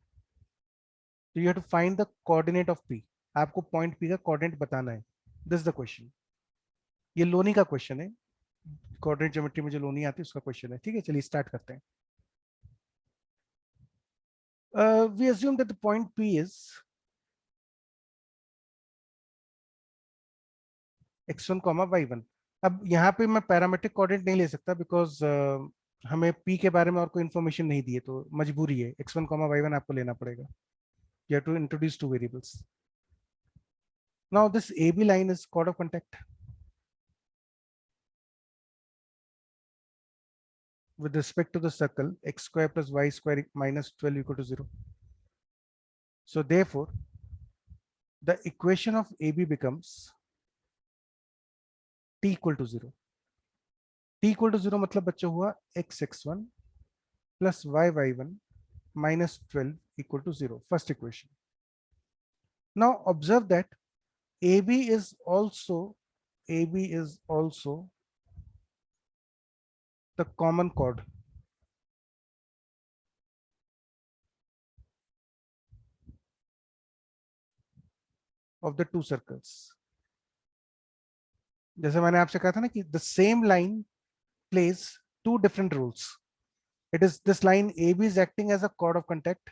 so you have to find the coordinate of P. आपको point P का coordinate बताना है। This is the question. ये लोनी का question है, coordinate geometry में जो लोनी आती है उसका क्वेश्चन है, ठीक है। चलिए स्टार्ट करते हैं। We assume that the point P is x1, y1। अब यहाँ पे मैं पैरामेट्रिक कोऑर्डिनेट नहीं ले सकता बिकॉज हमें P के बारे में और कोई इन्फॉर्मेशन नहीं दी है, तो मजबूरी है x1, y1 आपको लेना पड़ेगा। You have to introduce two variables. Now this AB line is chord of contact with respect to the circle x square plus y square minus 12 equal to 0. So therefore, the equation of AB becomes t equal to 0. t equal to 0 मतलब बच्चों हुआ x(x1) plus y(y1) minus 12 equal to 0. First equation. Now observe that AB is also the common chord of the two circles. जैसे मैंने आपसे कहा था ना कि the same line plays two different roles. It is this line AB is acting as a chord of contact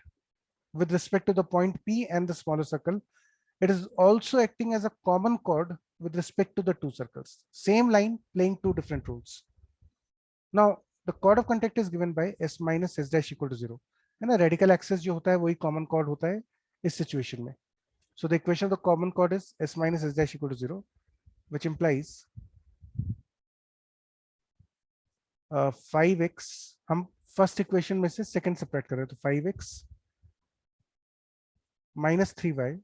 with respect to the point P and the smaller circle. It is also acting as a common chord with respect to the two circles. Same line playing two different roles. Now the chord of contact is given by s minus s dash equal to 0. है ना, radical axis जो होता है वही common chord होता है इस situation में. So the equation of the common chord is s minus s dash equal to 0, which implies 5x, हम फर्स्ट इक्वेशन में से सेकंड सेपरेट कर रहे हैं, तो 5x minus 3y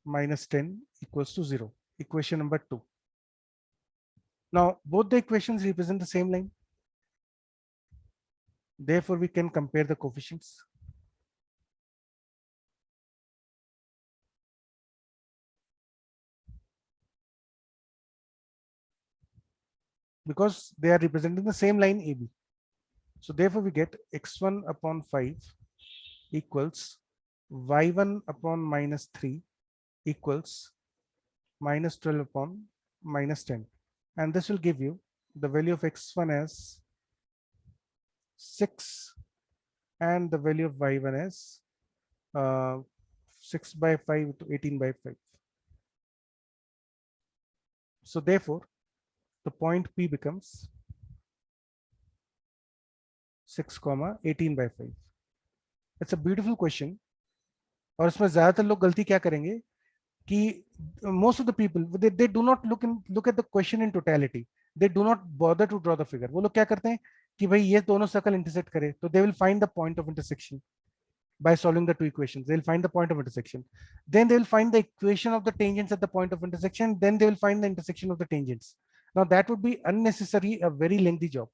minus 10 equals to 0. Equation number 2. Now both the equations represent the same line. Therefore we can compare the coefficients. Because they are representing the same line AB. So therefore we get x1 upon 5 equals y1 upon minus 3 equals minus 12 upon minus 10. And this will give you the value of x1 as 6 and the value of y1 is 6 by 5 to 18 by 5. So therefore, the point P becomes 6, 18 by 5. It's a beautiful question. और इसमें ज्यादातर लोग गलती क्या करेंगे कि most of the people they do not look at the question in totality. They do not bother to draw the figure. वो लोग क्या करते हैं कि भाई ये दोनों सर्कल इंटरसेक्ट करे, तो they will find the point of intersection by solving the two equations. They'll find the point of intersection. Then they will find the equation of the tangents at the point of intersection. Then they will find the intersection of the tangents. Now that would be unnecessary, a very lengthy job.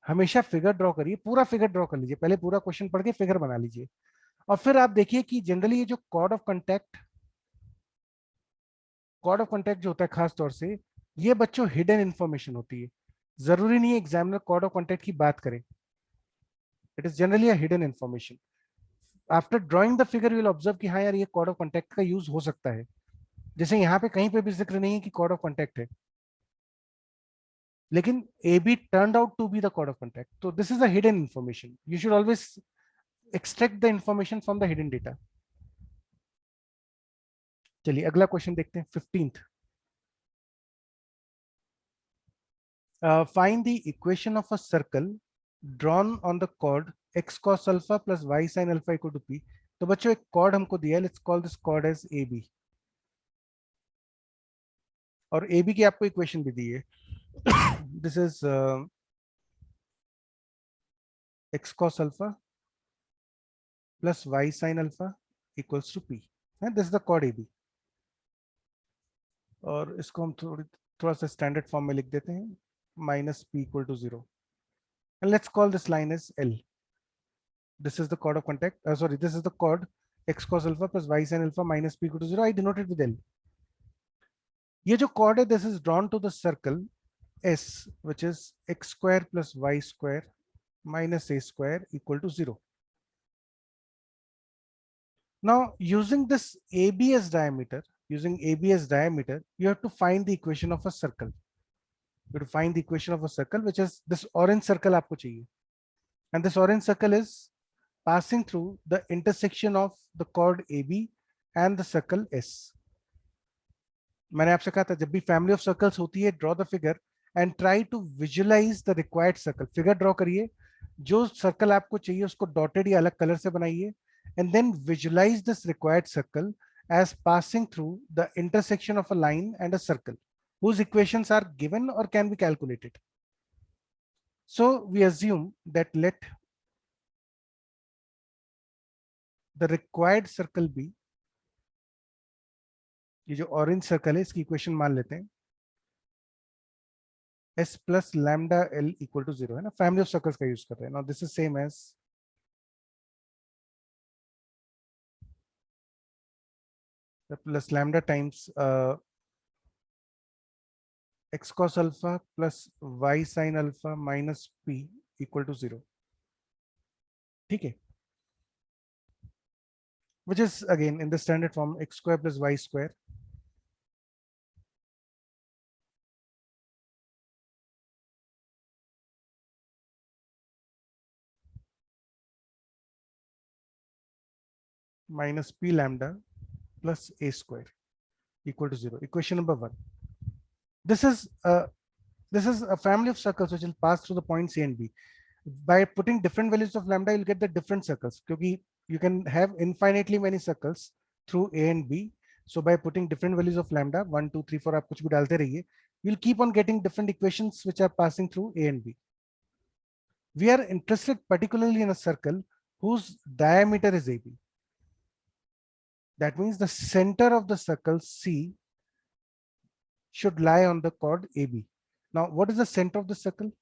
हमेशा figure draw करिए, पूरा figure draw कर लीजिए, पहले पूरा question पढ़ के figure बना लीजिए, और फिर आप देखिए कि जनरली ये जो कॉर्ड ऑफ कांटेक्ट जो होता है खास तौर से, ये बच्चों हिडन इंफॉर्मेशन होती है. जरूरी नहीं है एग्जामिनर कॉर्ड ऑफ कांटेक्ट की बात करें. It is generally a hidden information. After drawing the figure you will observe कि हाँ यार ये कॉर्ड ऑफ कांटेक्ट का यूज हो सकता है. जैसे यहाँ पे कहीं पे भी जिक्र नहीं है कि कॉर्ड ऑफ कांटेक्ट है, लेकिन A B turn out to be the chord of contact. तो this is a hidden information. You should always extract the information from the hidden data. चलिए अगला क्वेश्चन देखते हैं, 15th. Find the equation of a circle drawn on the chord x cos alpha plus y sin alpha equal to p. तो बच्चों एक chord हमको दिया है, let's call this chord as AB. और AB की आपको इक्वेशन भी दी है. This is x cos alpha plus y sin alpha equals to p. And this is the chord AB. और इसको हम थोड़ा सा स्टैंडर्ड फॉर्म में लिख देते हैं, minus p equal to 0. And let's call this line as L. This is the chord of contact. Sorry, this is the chord x cos alpha plus y sin alpha minus p equal to 0. I denote it with L. ये जो chord है, this is drawn to the circle S, which is x square plus y square minus a square equal to 0. Now, using this AB as diameter, you have to find the equation of a circle. You have to find the equation of a circle, which is this orange circle आपको चाहिए. And this orange circle is passing through the intersection of the chord AB and the circle S. मैंने आपसे कहा था जब भी family of circles होती है, draw the figure and try to visualize the required circle. Figure draw करिए, जो सर्कल आपको चाहिए उसको डॉटेड या अलग कलर से बनाइए, and then visualize this required circle as passing through the intersection of a line and a circle whose equations are given or can be calculated. So we assume that let the required circle be, ये जो orange circle है इसकी equation मान लेते हैं s plus lambda l equal to 0, है ना, family of circles का यूज कर रहे हैं. Now this is same as plus lambda times x cos alpha plus y sin alpha minus p equal to 0. ठीक है, which is again in the standard form x square plus y square minus p lambda plus a square equal to 0. Equation number 1. This is a family of circles which will pass through the points A and B. By putting different values of lambda, you'll get the different circles. क्योंकि you can have infinitely many circles through A and B. So by putting different values of lambda, 1, 2, 3, 4, आप कुछ भी डालते रहिए, you'll keep on getting different equations which are passing through A and B. We are interested particularly in a circle whose diameter is AB. That means the center of the circle C should lie on the chord AB. Now, what is the center of the circle?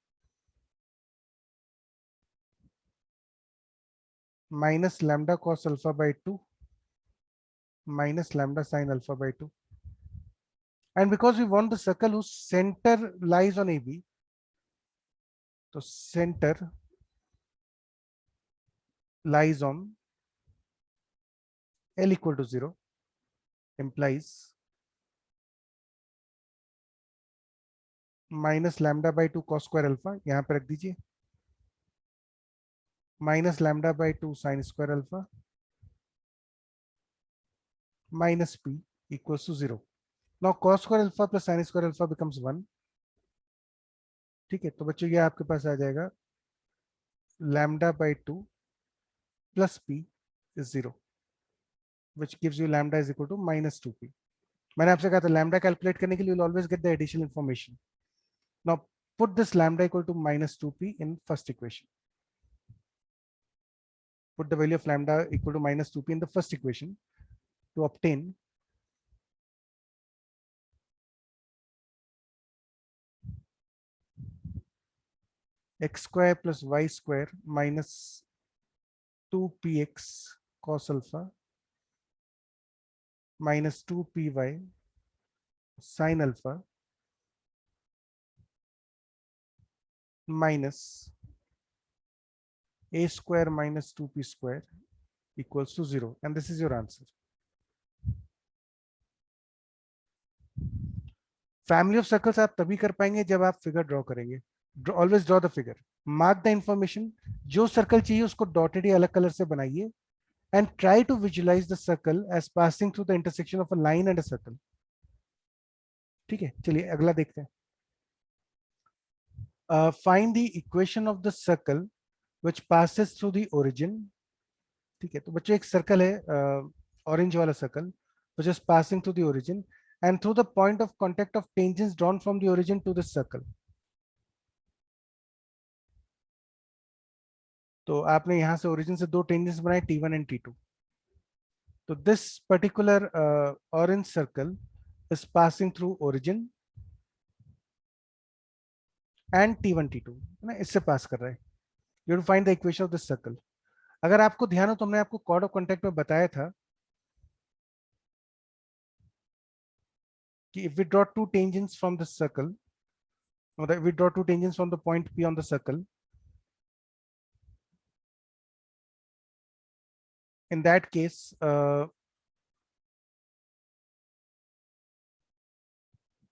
Minus lambda cos alpha by 2 minus lambda sin alpha by 2. And because we want the circle whose center lies on AB, so center lies on L equal to 0 implies minus lambda by 2 cos square alpha, यहाँ पे रख दीजिए, minus lambda by 2 sine square alpha minus p equals to 0. Now cos square alpha plus sin square alpha becomes 1. ठीक है, तो बच्चों ये आपके पास आ जाएगा lambda by 2 plus p is 0, which gives you lambda is equal to minus 2p. मैंने आपसे कहा था lambda कैलकुलेट करने के लिए you'll always get the additional information. Now put this lambda equal to minus 2p in first equation. Put the value of lambda equal to minus 2p in the first equation to obtain x square plus y square minus 2px cos alpha minus 2py sin alpha minus a square minus 2p square equals to 0, and this is your answer. Family of circles आप तभी कर पाएंगे जब आप figure draw करेंगे. Always draw the figure, mark the information. जो circle चाहिए उसको डॉटेड या अलग कलर से बनाइए and try to visualize the circle as passing through the intersection of a line and a circle. ठीक है, चलिए अगला देखते हैं. Find the equation of the circle which passes through the origin. ठीक है, तो बच्चों एक सर्कल है ऑरेंज वाला circle which is passing through the origin and through the point of contact of tangents drawn from the origin to this circle. तो आपने यहां से ओरिजिन से दो टेंजेंट्स बनाए T1 एंड T2. तो this particular orange circle is passing through origin and T1 T2 है ना, इससे पास कर रहा है. You to find the equation of this circle. अगर आपको ध्यान हो तो हमने आपको कॉर्ड ऑफ कॉन्टैक्ट में बताया था कि if we draw two tangents from the circle, or if we draw two tangents from the point P on the circle, in that case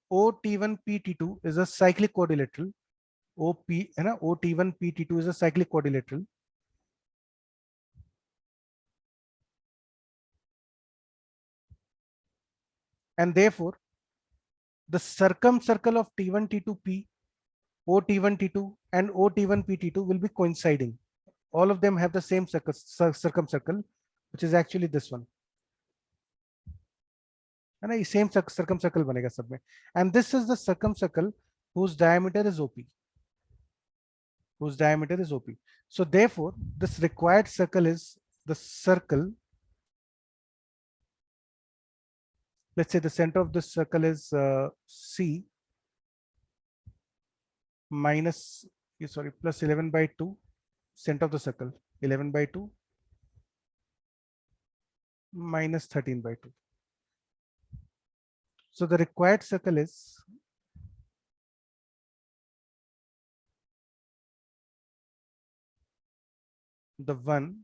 OT1 PT2 is a cyclic quadrilateral. OP है ना, OT1 PT2 is a cyclic quadrilateral. And therefore the circumcircle of T1 T2 P, OT1 T2 and OT1 PT2 will be coinciding. All of them have the same circumcircle, which is actually this one. है ना, ये same circumcircle बनेगा सब में. And this is the circumcircle whose diameter is OP. Whose diameter is OP. So therefore, this required circle is the circle. Let's say the center of this circle is C minus, sorry, plus 11 by 2, center of the circle 11 by 2 minus 13 by 2. So the required circle is the one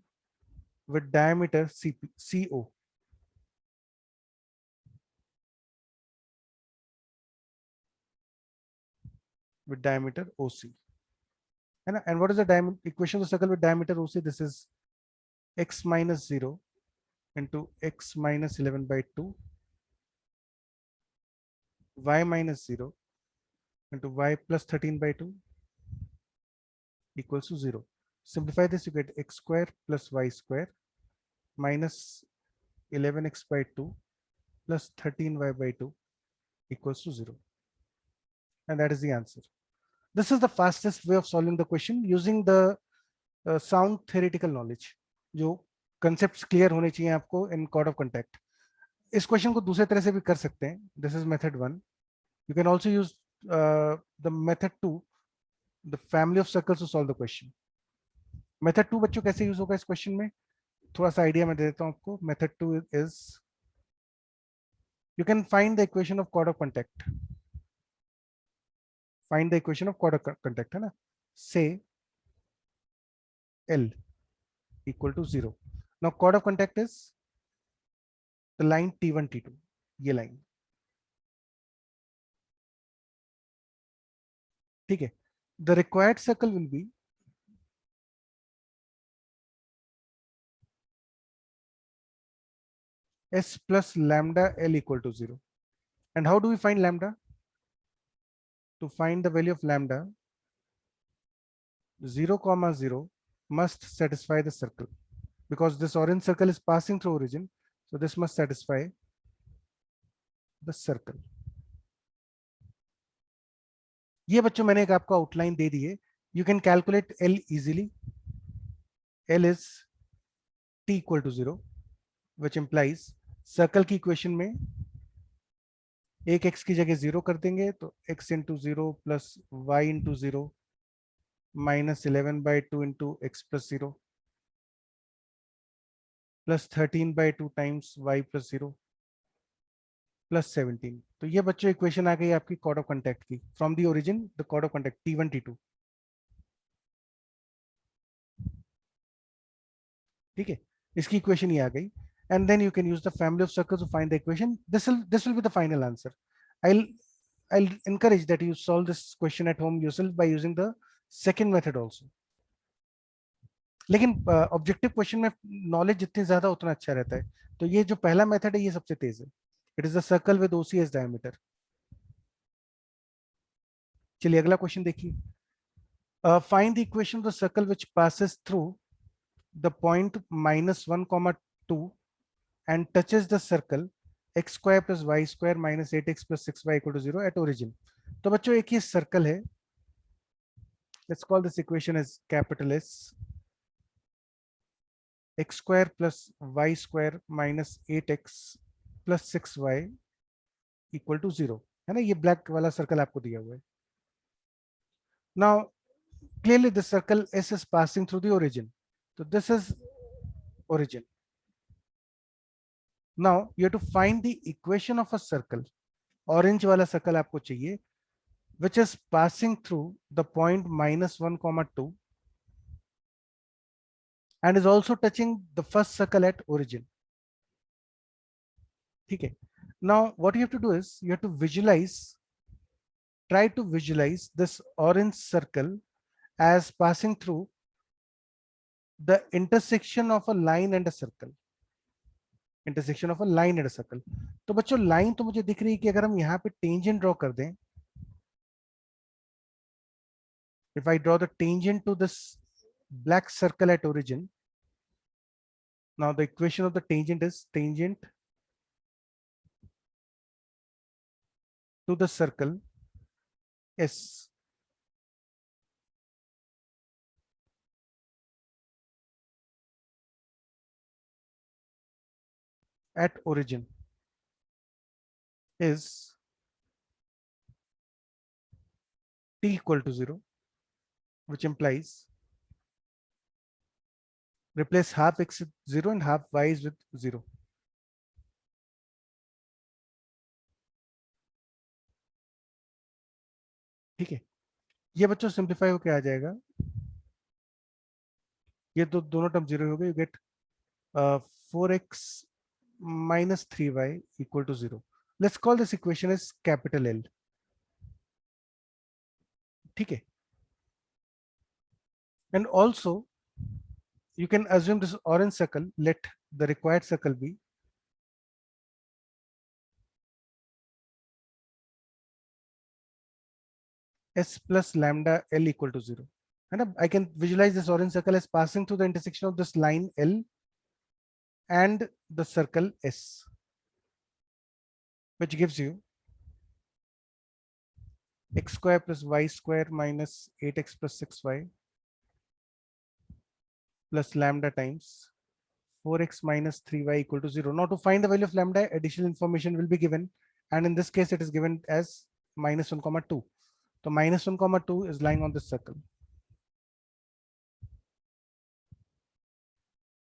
with diameter CO. With diameter OC. And what is the diameter equation of the circle with diameter OC? This is x minus 0 into x minus 11 by 2 y minus 0 into y plus 13 by 2 equals to 0. Simplify this, you get x square plus y square minus 11x by 2 plus 13y by 2 equals to 0. And that is the answer. This is the fastest way of solving the question using the sound theoretical knowledge. जो concepts clear होने चाहिए आपको in chord of contact. इस question को दूसरे तरह से भी कर सकते हैं. This is method 1. You can also use the method 2, the family of circles to solve the question. Method 2 बच्चों कैसे यूज होगा इस क्वेश्चन में, थोड़ा सा आइडिया मैं दे देता हूं आपको. Method 2 is you can find the equation of chord of contact. Find the equation of chord of contact, है ना. Say L equal to 0. Now chord of contact is the line T1 T2, ये line. ठीक है. The required circle will be s plus lambda L equal to 0. And how do we find lambda? To find the value of lambda, 0, 0 must satisfy the circle, because this orange circle is passing through origin. So this must satisfy the circle. ये बच्चों मैंने एक आपको outline दे दी है. You can calculate L easily. L is t equal to 0, which implies circle की equation में एक x की जगह 0 कर देंगे तो x into 0 plus y into 0 minus 11/2 into x plus 0 plus 13/2 times y plus 0 plus 17. तो ये बच्चों इक्वेशन आ गई आपकी कॉर्ड ऑफ कांटेक्ट की, from the origin the chord of contact t1 t2. ठीक है, इसकी इक्वेशन ये आ गई. And then you can use the family of circles to find the equation. This will be the final answer. I'll encourage that you solve this question at home yourself by using the second method also. लेकिन objective question में knowledge जितनी ज्यादा उतना अच्छा रहता है. तो ये जो पहला मेथड है ये सबसे तेज है. It is the circle with OCS diameter. चलिए अगला क्वेश्चन देखिए. Find the equation of the circle which passes through the point -1, 2 and touches the circle x square plus y square minus 8x plus 6y equal to 0 at origin. तो बच्चों एक ही circle है. Let's call this equation as capital S. x square plus y square minus 8x plus 6y equal to 0 है ना. ये black वाला circle आपको दिया हुआ है. Now clearly the circle S is passing through the origin. So this is origin. Now you have to find the equation of a circle. Orange वाला circle आपको चाहिए which is passing through the point -1, 2 and is also touching the first circle at origin. Okay. Now what you have to do is you have to try to visualize this orange circle as passing through the intersection of a line and a circle. Intersection of a line and a circle. तो बच्चों line तो मुझे दिख रही है कि अगर हम यहाँ पे टेंजेंट ड्रॉ कर दें, if I draw the tangent to this black circle at origin, now the equation of the tangent is tangent to the circle S at origin is t equal to 0, which implies replace half x with 0 and half y is with 0. ठीक है, ये बच्चों simplify होके आ जाएगा. ये तो दोनों term 0 हो गए. You get 4x minus 3y equal to 0. Let's call this equation as capital L. ठीक है. And also you can assume this orange circle, let the required circle be S plus lambda L equal to 0. And I can visualize this orange circle as passing through the intersection of this line L and the circle S, which gives you x square plus y square minus 8x plus 6y plus lambda times 4x minus 3y equal to 0. Now to find the value of lambda, additional information will be given, and in this case it is given as -1, 2. So -1, 2 is lying on this circle,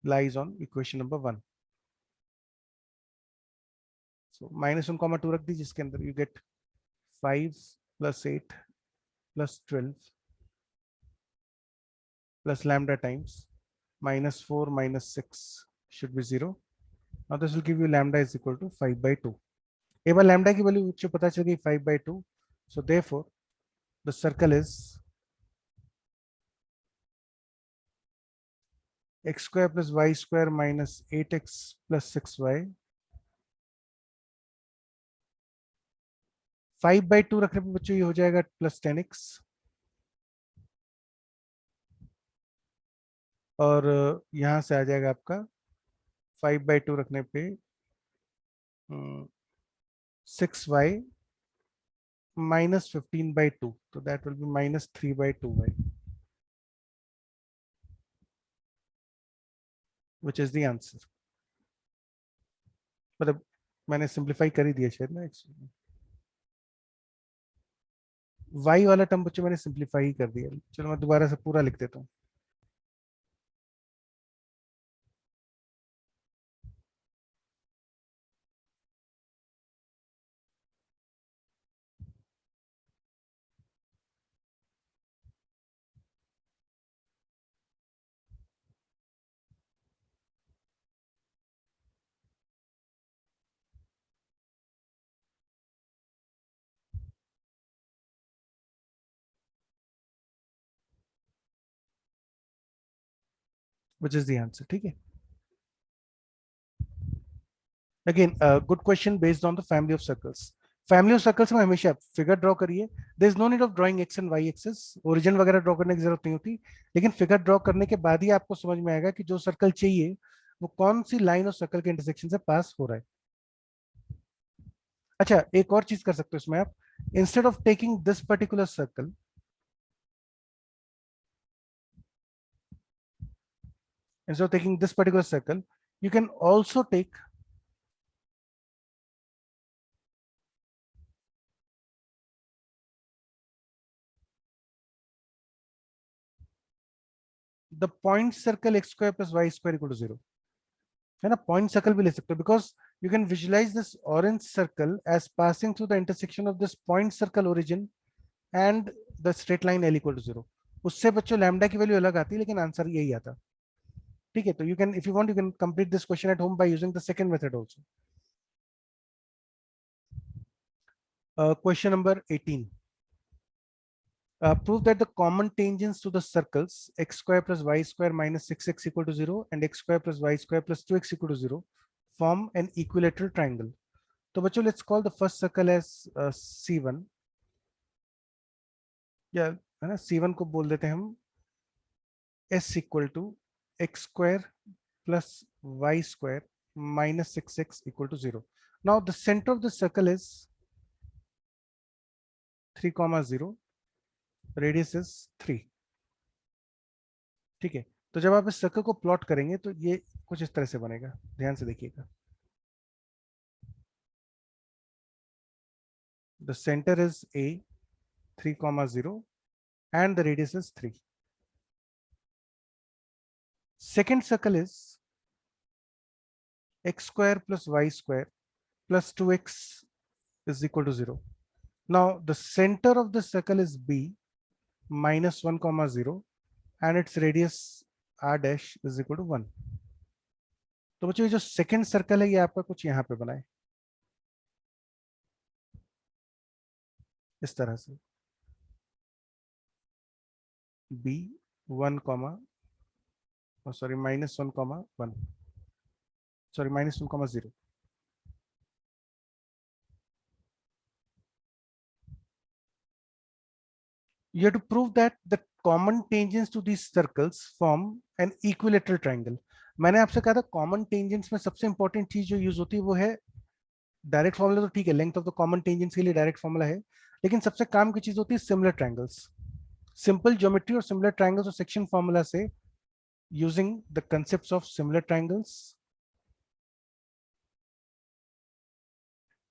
lies on equation number 1. So -1, 2 रख दी, जिसके अंदर you get 5 plus 8 plus 12 plus lambda times -4 minus 6 should be 0. Now this will give you lambda is equal to 5/2. एक बार lambda की value जो पता चल गई 5/2. So therefore the circle is x square plus y square minus 8x plus 6y 5/2 रखने पे बच्चों ये हो जाएगा +10x, और यहां से आ जाएगा आपका 5/2 रखने पे 6y -15/2, तो that will be -3/2y, which is the answer. मतलब मैंने सिंप्लीफाई कर ही दिया शायद ना, y वाला टर्म बच्चों मैंने सिंप्लीफाई ही कर दिया। चलो मैं दोबारा से पूरा लिख देता हूँ। विच इज द आंसर, ठीक है। Again good question based on the family of circles. Family of circles में हमेशा फिगर ड्रॉ करिए। There is no need of drawing x and y axis, origin वगैरह ड्रॉ करने की जरूरत नहीं होती, लेकिन फिगर ड्रॉ करने के बाद ही आपको समझ में आएगा कि जो सर्कल चाहिए वो कौन सी लाइन और सर्कल के इंटरसेक्शन से पास हो रहा है। अच्छा, एक और चीज कर सकते हो इसमें आप, instead of taking this particular circle, instead of taking this particular circle, you can also take the point circle x square plus y square equal to 0, है ना। पॉइंट सर्कल भी ले सकते हो, because you can visualize this orange circle as passing through the intersection of this point circle origin and the straight line l equal to 0। उससे बच्चों lambda की value अलग आती है, लेकिन आंसर यही आता। ठीक है, तो you can, if you want, you can complete this question at home by using the second method also. Question number 18, prove that the common tangents to the circles x square plus y square minus 6x equal to 0 and x square plus y square plus 2x equal to 0 form an equilateral triangle. तो बच्चों let's call the first circle as C1, या है ना, C1 को बोल देते हैं हम s equal to x square plus y square minus 6x equal to 0. Now the center of the circle is 3, 0, radius is 3। ठीक है, तो जब आप इस सर्कल को प्लॉट करेंगे तो ये कुछ इस तरह से बनेगा, ध्यान से देखिएगा। The center is A, 3, 0, and the radius is 3. Second circle is x square plus y square plus 2x is equal to 0. Now the center of the circle is B, minus 1, 0, and its radius r dash is equal to 1. तो बच्चों ये जो second circle है ये आपका कुछ यहाँ पे बना है इस तरह से, B 1, sorry -1, sorry -1, 0। You have to prove that the common tangents to these circles form an equilateral triangle. मैंने आपसे कहा था कॉमन टेंजेंट्स में सबसे इंपॉर्टेंट चीज जो यूज होती है वो है डायरेक्ट फॉर्मूला। तो ठीक है, length of the common tangents के लिए डायरेक्ट फॉर्मूला है, लेकिन सबसे काम की चीज होती है सिमिलर ट्रायंगल्स। सिंपल ज्योमेट्री और सिमिलर ट्रायंगल्स और सेक्शन फॉर्मूला से, using the concepts of similar triangles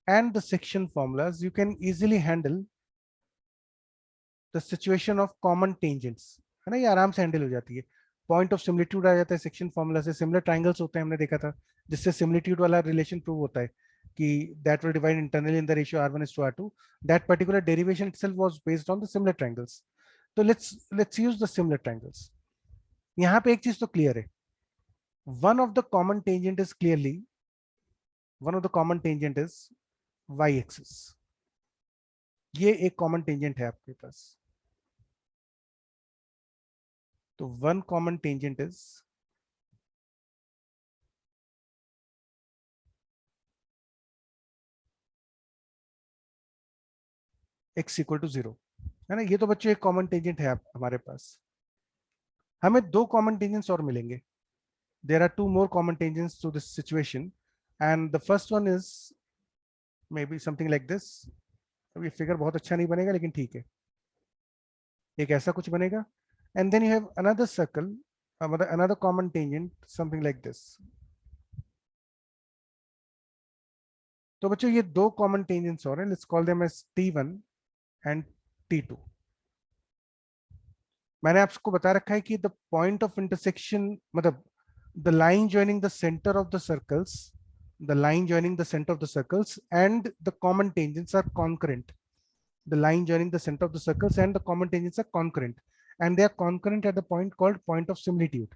and the section formulas, you can easily handle the situation of common tangents, है ना। ये आराम से हैंडल हो जाती है। पॉइंट ऑफ सिमिलिट्यूड आ जाता है सेक्शन फॉर्मूला से। सिमिलर ट्रायंगल्स होते हैं, हमने देखा था, जिससे सिमिलिट्यूड वाला रिलेशन प्रूव होता है कि that will divide internally in the ratio r1:r2। That particular derivation itself was based on the similar triangles. तो let's use the similar triangles. यहाँ पे एक चीज तो क्लियर है, one of the common tangent is clearly, one of the common tangent is y axis. ये एक common tangent है आपके पास। तो one common tangent is x equal to 0, है ना। ये तो बच्चों एक कॉमन टेंजेंट है हमारे पास। हमें दो कॉमन टेंजेंट्स और मिलेंगे। There are two more common tangents to this situation, and the first one is maybe something like this. अब ये फिगर बहुत अच्छा नहीं बनेगा, लेकिन ठीक है, एक ऐसा कुछ बनेगा। And then you have another circle, मतलब another common tangent something like this. तो बच्चों ये दो कॉमन टेंजेंट्स और हैं, let's call them as T1 and T2। मैंने आपको बता रखा है कि द पॉइंट ऑफ इंटरसेक्शन, मतलब the line joining the centre of the circles, the line joining the center of the circles and the common tangents are concurrent. The line joining the center of the circles and the common tangents are concurrent, and they are concurrent at the point called point of similitude.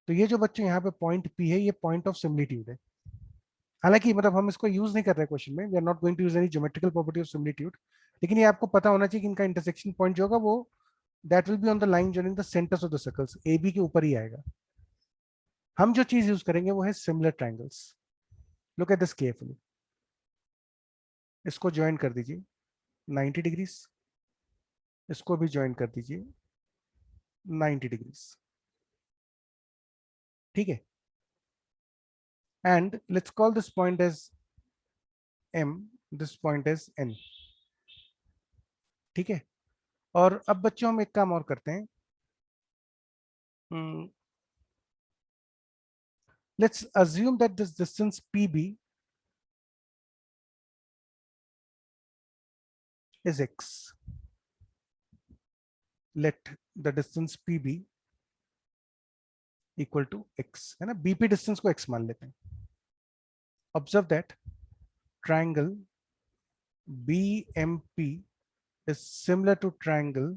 तो ये जो बच्चों यहाँ पे point P है, ये point of similitude है। हालांकि मतलब हम इसको यूज नहीं कर रहे क्वेश्चन में, we are not going to use any geometrical property of similitude, लेकिन ये आपको पता होना चाहिए कि इनका इंटरसेक्शन पॉइंट जो होगा वो that will be on the line joining the centers of the circles, AB के ऊपर ही आएगा। हम जो चीज यूज करेंगे वो है similar triangles. Look at this carefully, इसको ज्वाइन कर दीजिए 90 डिग्रीज, इसको भी ज्वाइन कर दीजिए 90 डिग्रीज, ठीक है। And let's call this point as M, this point as N, ठीक है। और अब बच्चों हम एक काम और करते हैं, let's assume that this distance PB is x. Let the distance PB equal to x, है ना। BP डिस्टेंस को x मान लेते हैं। Observe that triangle BMP is similar to triangle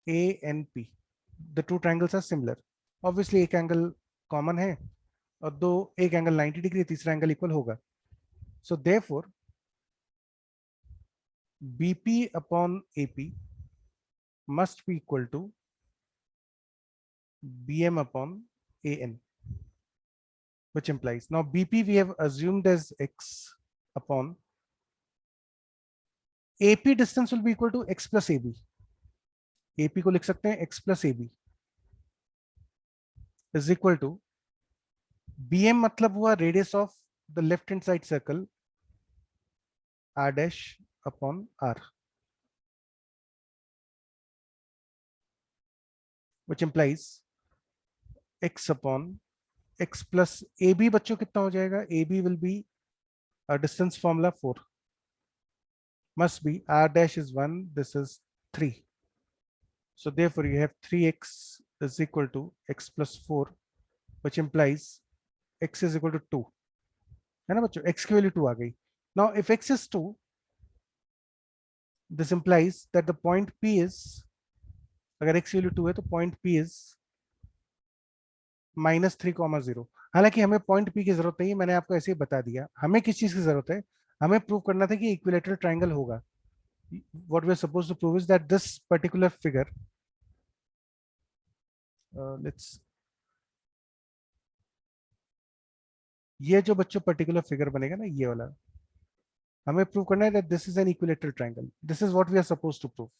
ANP. The two triangles are similar. Obviously एक angle common है और दो, एक एंगल 90 डिग्री, तीसरा एंगल इक्वल होगा। So therefore BP upon AP must be equal to BM upon AN, which implies now BP we have assumed as x upon AP distance will be equal to x plus AB. AP को लिख सकते हैं x plus AB is equal to BM, मतलब हुआ radius of the left hand side circle R dash upon R, which implies x upon x plus AB। बच्चों कितना हो जाएगा? AB will be a distance formula 4, must be R dash is 1, this is 3, so therefore you have 3x is equal to x plus 4, which implies x is equal to 2, है ना बच्चों। x की value 2 आ गई। Now if x is 2, this implies that the point P is, अगर x value 2 है तो point P is -3,0। हालांकि हमें पॉइंट P की जरूरत नहीं है, मैंने आपको ऐसे ही बता दिया। हमें किस चीज की जरूरत है? हमें प्रूव करना था कि इक्विलेटरल ट्रायंगल होगा। what we are supposed to prove is that this particular figure, let's, ये जो बच्चों पर्टिकुलर फिगर बनेगा ना, ये वाला, हमें प्रूव करना है that this is an equilateral triangle. This is what we are supposed to prove,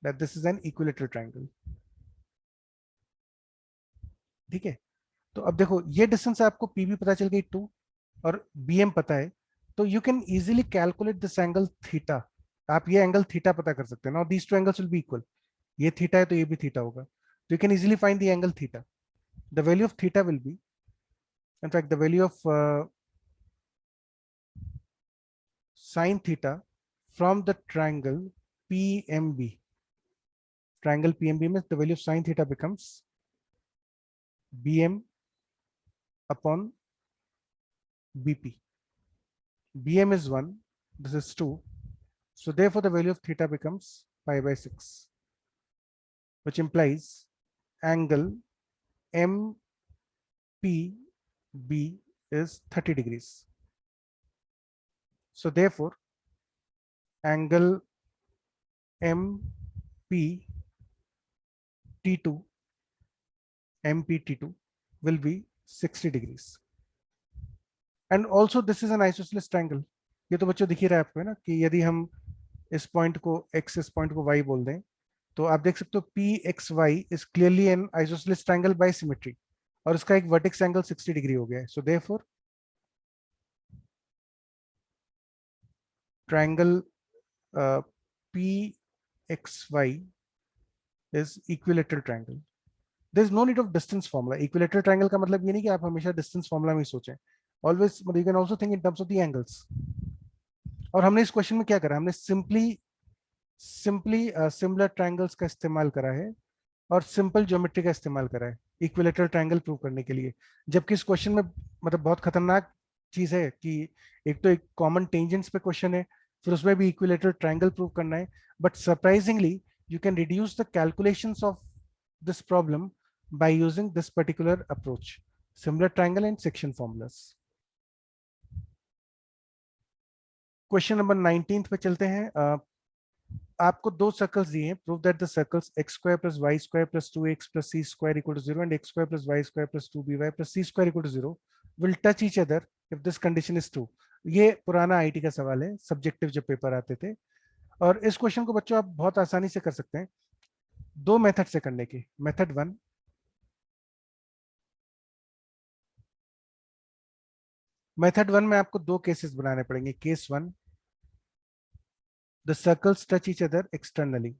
that this is an equilateral triangle, ठीक है। तो अब देखो, ये डिस्टेंस आपको PB पता चल गई 2 और BM पता है, तो you can easily calculate this angle theta. आप ये एंगल थीटा पता कर सकते हैं। Now these two angles will be equal, ये थीटा है तो ये भी थीटा होगा, तो you can easily find the angle theta. The value of theta will be, in fact the value of sin theta from the triangle PMB, triangle PMB means the value of sin theta becomes BM upon BP. BM is 1, this is 2, so therefore the value of theta becomes pi by 6, which implies angle MPB is 30 degrees. So therefore angle MPT2 will be 60 degrees. And also this is an isosceles triangle. ये तो बच्चों दिख ही रहा है आपको, है ना, कि यदि हम इस पॉइंट को x, इस पॉइंट को y बोल दें, तो आप देख सकते हो P X Y is clearly an isosceles triangle by symmetry, और इसका एक वर्टेक्स एंगल 60 डिग्री हो गया है. So therefore triangle P X Y is equilateral triangle. There is no need of distance formula. Equilateral triangle का मतलब ये नहीं कि आप हमेशा डिस्टेंस फॉर्मूला में ही सोचें. Always you can also think in terms of the angles. और हमने इस क्वेश्चन में क्या करा, हमने सिंपली सिंपली सिमिलर ट्रायंगल्स का इस्तेमाल करा है और सिंपल ज्योमेट्री का इस्तेमाल करा है इक्विलेटरल ट्रायंगल प्रूव करने के लिए. जबकि इस क्वेश्चन में मतलब बहुत खतरनाक चीज है कि एक तो एक कॉमन टेंजेंट्स पे क्वेश्चन है, फिर उसमें भी इक्विलेटरल ट्रायंगल प्रूव करना है. But surprisingly you can reduce the calculations of this problem by using this particular approach, similar triangle and section formulas. Question number 19 पे चलते हैं. आपको दो सर्कल्स दिए हैं. Prove that the circles x square plus y square plus 2x plus c square equal to 0 and x square plus y square plus 2by plus c square equal to 0 will touch each other if this condition is true. ये पुराना IT का सवाल है, subjective जब paper आते थे. और इस क्वेश्चन को बच्चों आप बहुत आसानी से कर सकते हैं दो मेथड से करने की. मेथड वन, मेथड वन में आपको दो केसेस बनाने पड़ेंगे. Case one, the circles touch each other externally.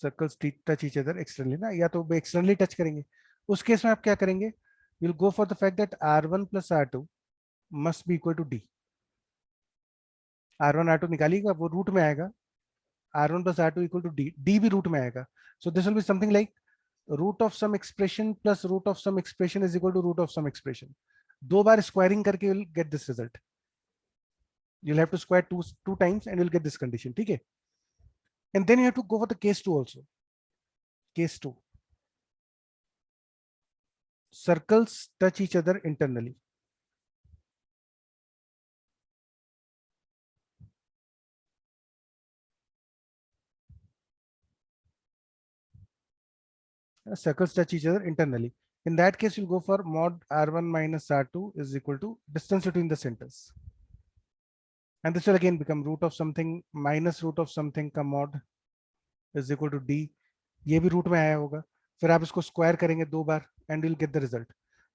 Circles touch each other externally ना, या तो एक्सटर्नली टच करेंगे. उस केस में आप क्या करेंगे, you'll go for the fact that r1 plus r2 must be equal to d. r1 r2 निकालिएगा, वो रूट में आएगा. r1 plus r2 equal to d, d भी रूट में आएगा. so this will be something like root of some expression plus root of some expression is equal to root of some expression. दो बार squaring करके you'll get this result. you'll have to square two times and you'll get this condition. ठीक है. and then you have to go for the case 2 also. case 2, circles touch each other internally. Circles touch each other internally. In that case, you'll go for mod r1 minus r2 is equal to distance between the centers. And this will again become root of something minus root of something का mod is equal to d. ये भी root में आया होगा. फिर आप इसको square करेंगे दो बार and you'll get the result.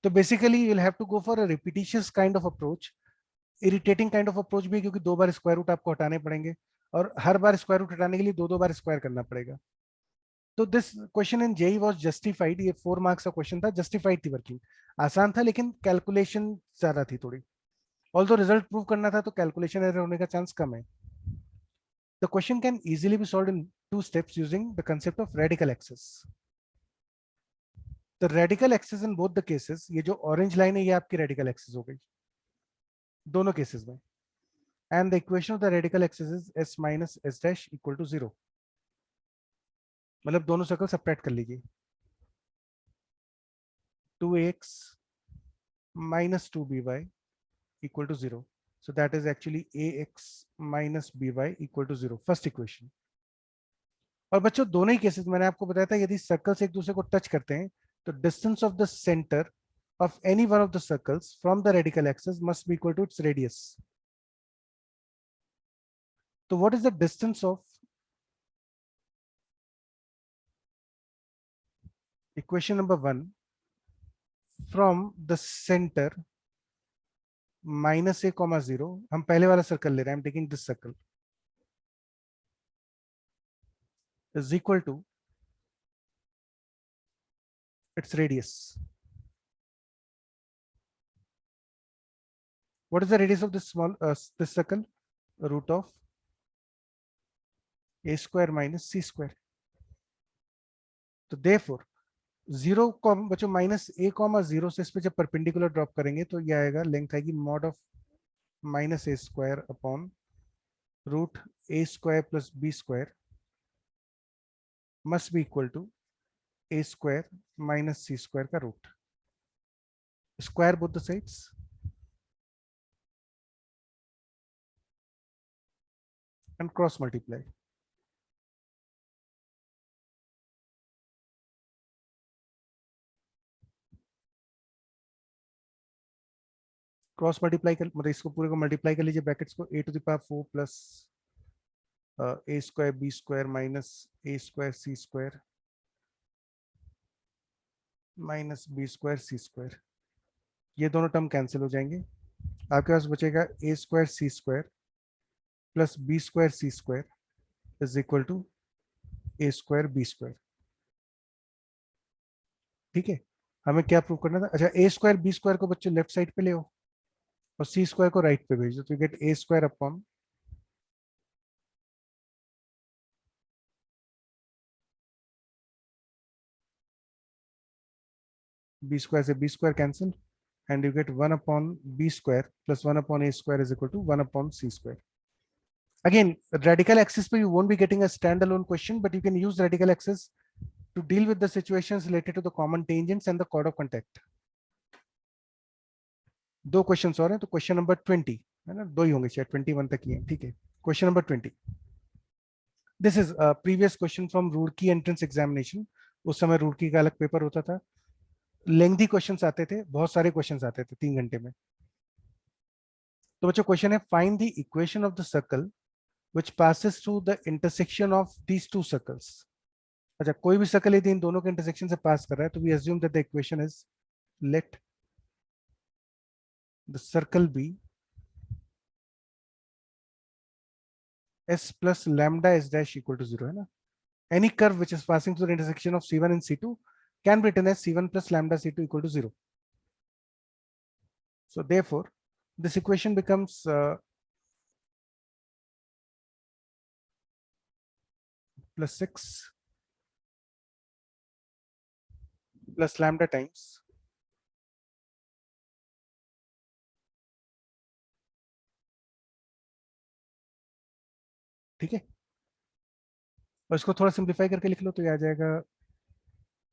तो basically you'll have to go for a repetitious kind of approach. Irritating kind of approach भी है क्योंकि दो बार स्क्वायर रूट आपको हटाने पड़ेंगे और हर बार स्क्वायर रूट हटाने के लिए दो दो बार स्क्वायर करना पड़ेगा. तो this question in JEE was justified. ये 4 मार्क्स का क्वेश्चन था, जस्टिफाइड थी वर्किंग. आसान था लेकिन कैलकुलेशन ज्यादा थी थोड़ी. ऑल्दो रिजल्ट प्रूव करना था तो कैलकुलेशन एरर होने का चांस कम है. The question can easily be solved in 2 steps using the concept of radical axes. The radical axes in both the cases, ये जो ऑरेंज लाइन है ये आपकी रेडिकल एक्सेस हो गई दोनों केसेस में. And the equation of the radical axes is s minus s dash equal to 0. मतलब दोनों सर्कल सब्ट्रैक्ट कर लीजिए. 2ax minus 2by equal to 0. So that is actually ax minus by equal to 0. First equation. और बच्चों दोनों ही cases मैंने आपको बताया था यदि सर्कल्स एक दूसरे को टच करते हैं तो distance of the centre of any one of the circles from the radical axis must be equal to its radius. So what is the distance of equation number 1 from the center minus a comma 0. हम पहले वाला circle ले रहे हैं. I'm taking this circle is equal to its radius. What is the radius of this small this circle? Root of a square minus c square. तो therefore 0 बच्चों minus a comma 0 से इस पे जब परपेंडिकुलर ड्रॉप करेंगे तो ये आएगा, लेंथ आएगी mod of minus a square upon root a square plus b square must be equal to a square minus c square का root. Square both the sides and cross multiply. Cross multiply कर, मतलब इसको पूरे को multiply कर लीजिए brackets को, a to the power 4 plus a square b square minus a square c square minus b square c square. ये दोनों टर्म कैंसिल हो जाएंगे, आपके पास बचेगा a square c square plus b square c square is equal to a square b square. ठीक है, हमें क्या प्रूव करना था? अच्छा, a स्क्वायर b स्क्वायर को बच्चों लेफ्ट साइड पे ले आओ और c स्क्वायर को राइट पे भेज दो, तो get a square upon b square से b square cancel, and you get 1 upon b square plus 1 upon a square is equal to 1 upon c square. Again, radical axis पे you won't be getting a standalone question, but you can use radical axis to deal with the situations related to the common tangents and the chord of contact. दो questions और हैं, तो question number 20 है ना, दो ही होंगे शायद, 21 तक ही है। ठीक है, question number 20, this is previous question from Roorkee entrance examination. उस समय रुड़की का अलग पेपर होता था, लेंथी क्वेश्चंस आते थे, बहुत सारे क्वेश्चंस आते थे 3 घंटे में। तो बच्चों क्वेश्चन है, find the equation of the circle which passes through the intersection of these two circles. अच्छा, कोई भी सर्कल यदि इन दोनों के इंटरसेक्शन से पास कर रहा है, तो we assume that the equation is let the circle be s plus lambda s dash equal to 0, है ना? Any curve which is passing through the intersection of c1 and c2 can be written as c1 plus lambda c2 equal to 0. So therefore, this equation becomes plus 6 plus lambda times ठीक है, और इसको थोड़ा simplify करके लिख लो तो ये आ जाएगा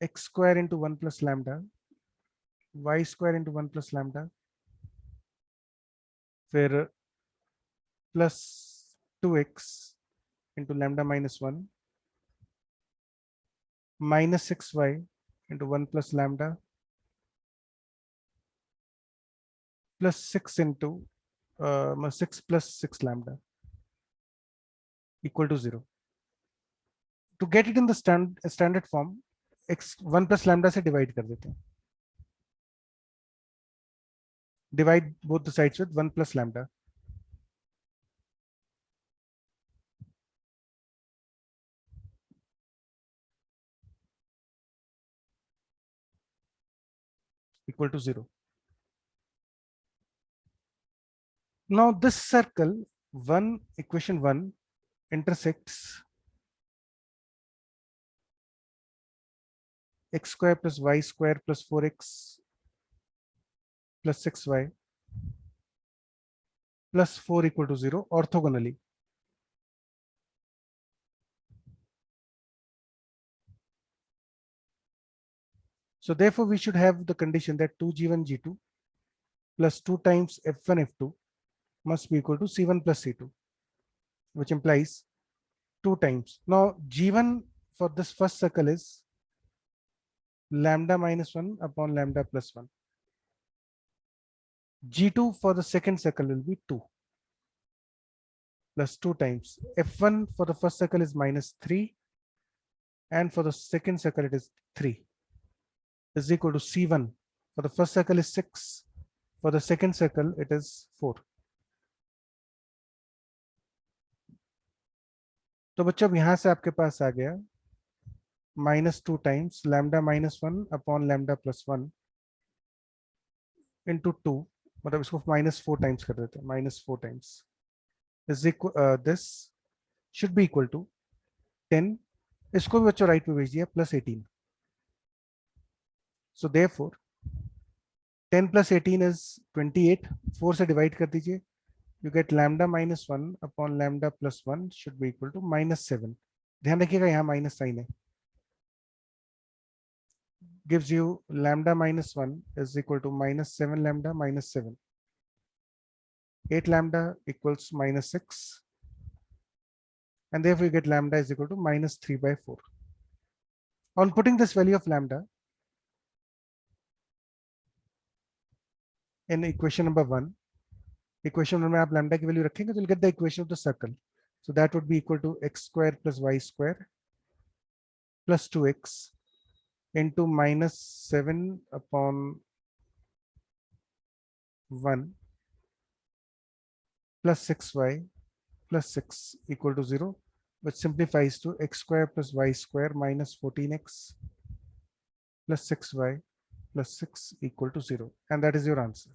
x square into 1 plus lambda y square into 1 plus lambda फिर plus 2x into lambda minus 1 minus 6y into 1 plus lambda plus 6 into 6 plus 6 lambda equal to 0। To get it in the standard form, x 1 plus lambda से divide कर देते हैं, divide both the sides with 1 plus lambda, equal to 0. Now this circle 1, equation 1 intersects x square plus y square plus 4x plus 6y plus 4 equal to 0 orthogonally. So therefore we should have the condition that 2g1 g2 plus 2 times f1 f2 must be equal to c1 plus c2, which implies 2 times. Now g1 for this first circle is lambda minus 1 upon lambda plus 1. g2 for the second circle will be 2 plus 2 times f1 for the first circle is minus 3 and for the second circle it is 3 is equal to c1 for the first circle is 6, for the second circle it is 4. तो बच्चों अब यहां से आपके पास आ गया minus 2 times lambda minus 1 upon lambda plus 1 into 2, मतलब इसको माइनस 4 टाइम्स कर देते हैं, minus 4 times is equal, this should be equal to 10, इसको भी बच्चों राइट में भेज दिया, plus 18. So therefore 10 plus 18 is 28, 4 से डिवाइड कर दीजिए, you get lambda minus 1 upon lambda plus 1 should be equal to minus 7. ध्यान रखिएगा यहाँ माइनस साइन है, gives you lambda minus 1 is equal to minus 7 lambda minus 7. 8 lambda equals minus 6 and therefore you get lambda is equal to minus 3 by 4. On putting this value of lambda in equation number 1, equation 1 में आप lambda की value रखेंगे तो you'll get the equation of the circle. So that would be equal to x square plus y square plus 2x into minus 7 upon 1 plus 6y plus 6 equal to 0, which simplifies to x square plus y square minus 14x plus 6y plus 6 equal to 0. And that is your answer.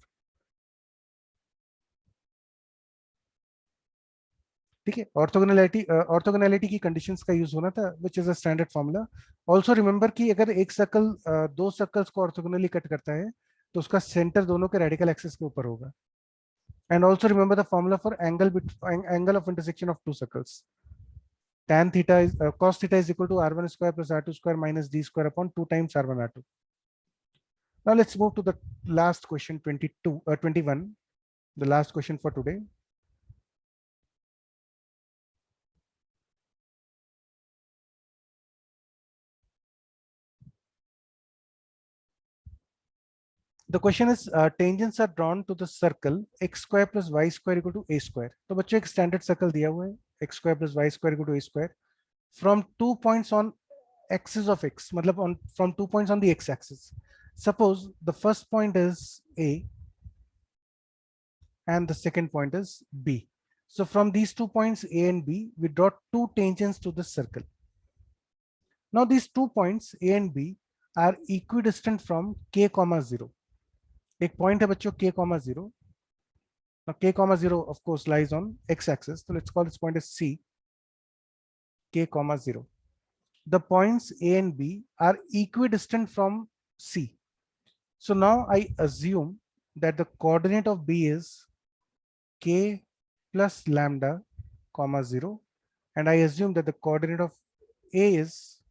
ठीक है, orthogonality की conditions का use होना था, which is a standard formula. Also remember कि अगर एक circle दो सर्कल्स को ऑर्थोगोनली कट करता है तो उसका सेंटर दोनों के रेडिकल एक्सिस के ऊपर होगा. And also remember the formula for angle of intersection of to circles. tan theta is cos theta is equal to r1 square plus r2 square minus d square upon 2 times r1 r2. Now let's move to the last question, 21, the last question for today. The question is tangents are drawn to the circle x square plus y square equal to a square. तो बच्चों एक standard circle दिया हुआ है x square plus y square equal to a square from 2 points on axis of x, मतलब from 2 points on the x axis. Suppose the first point is a and the second point is b. So from these 2 points a and b, we draw two tangents to the circle. Now these 2 points a and b are equidistant from k comma 0. एक point है बच्चों k comma 0. Now k comma 0 of course lies on x axis, so let's call this point as c, k comma 0. The points a and b are equidistant from c. So now I assume that the coordinate of b is k plus lambda comma 0, and I assume that the coordinate of a is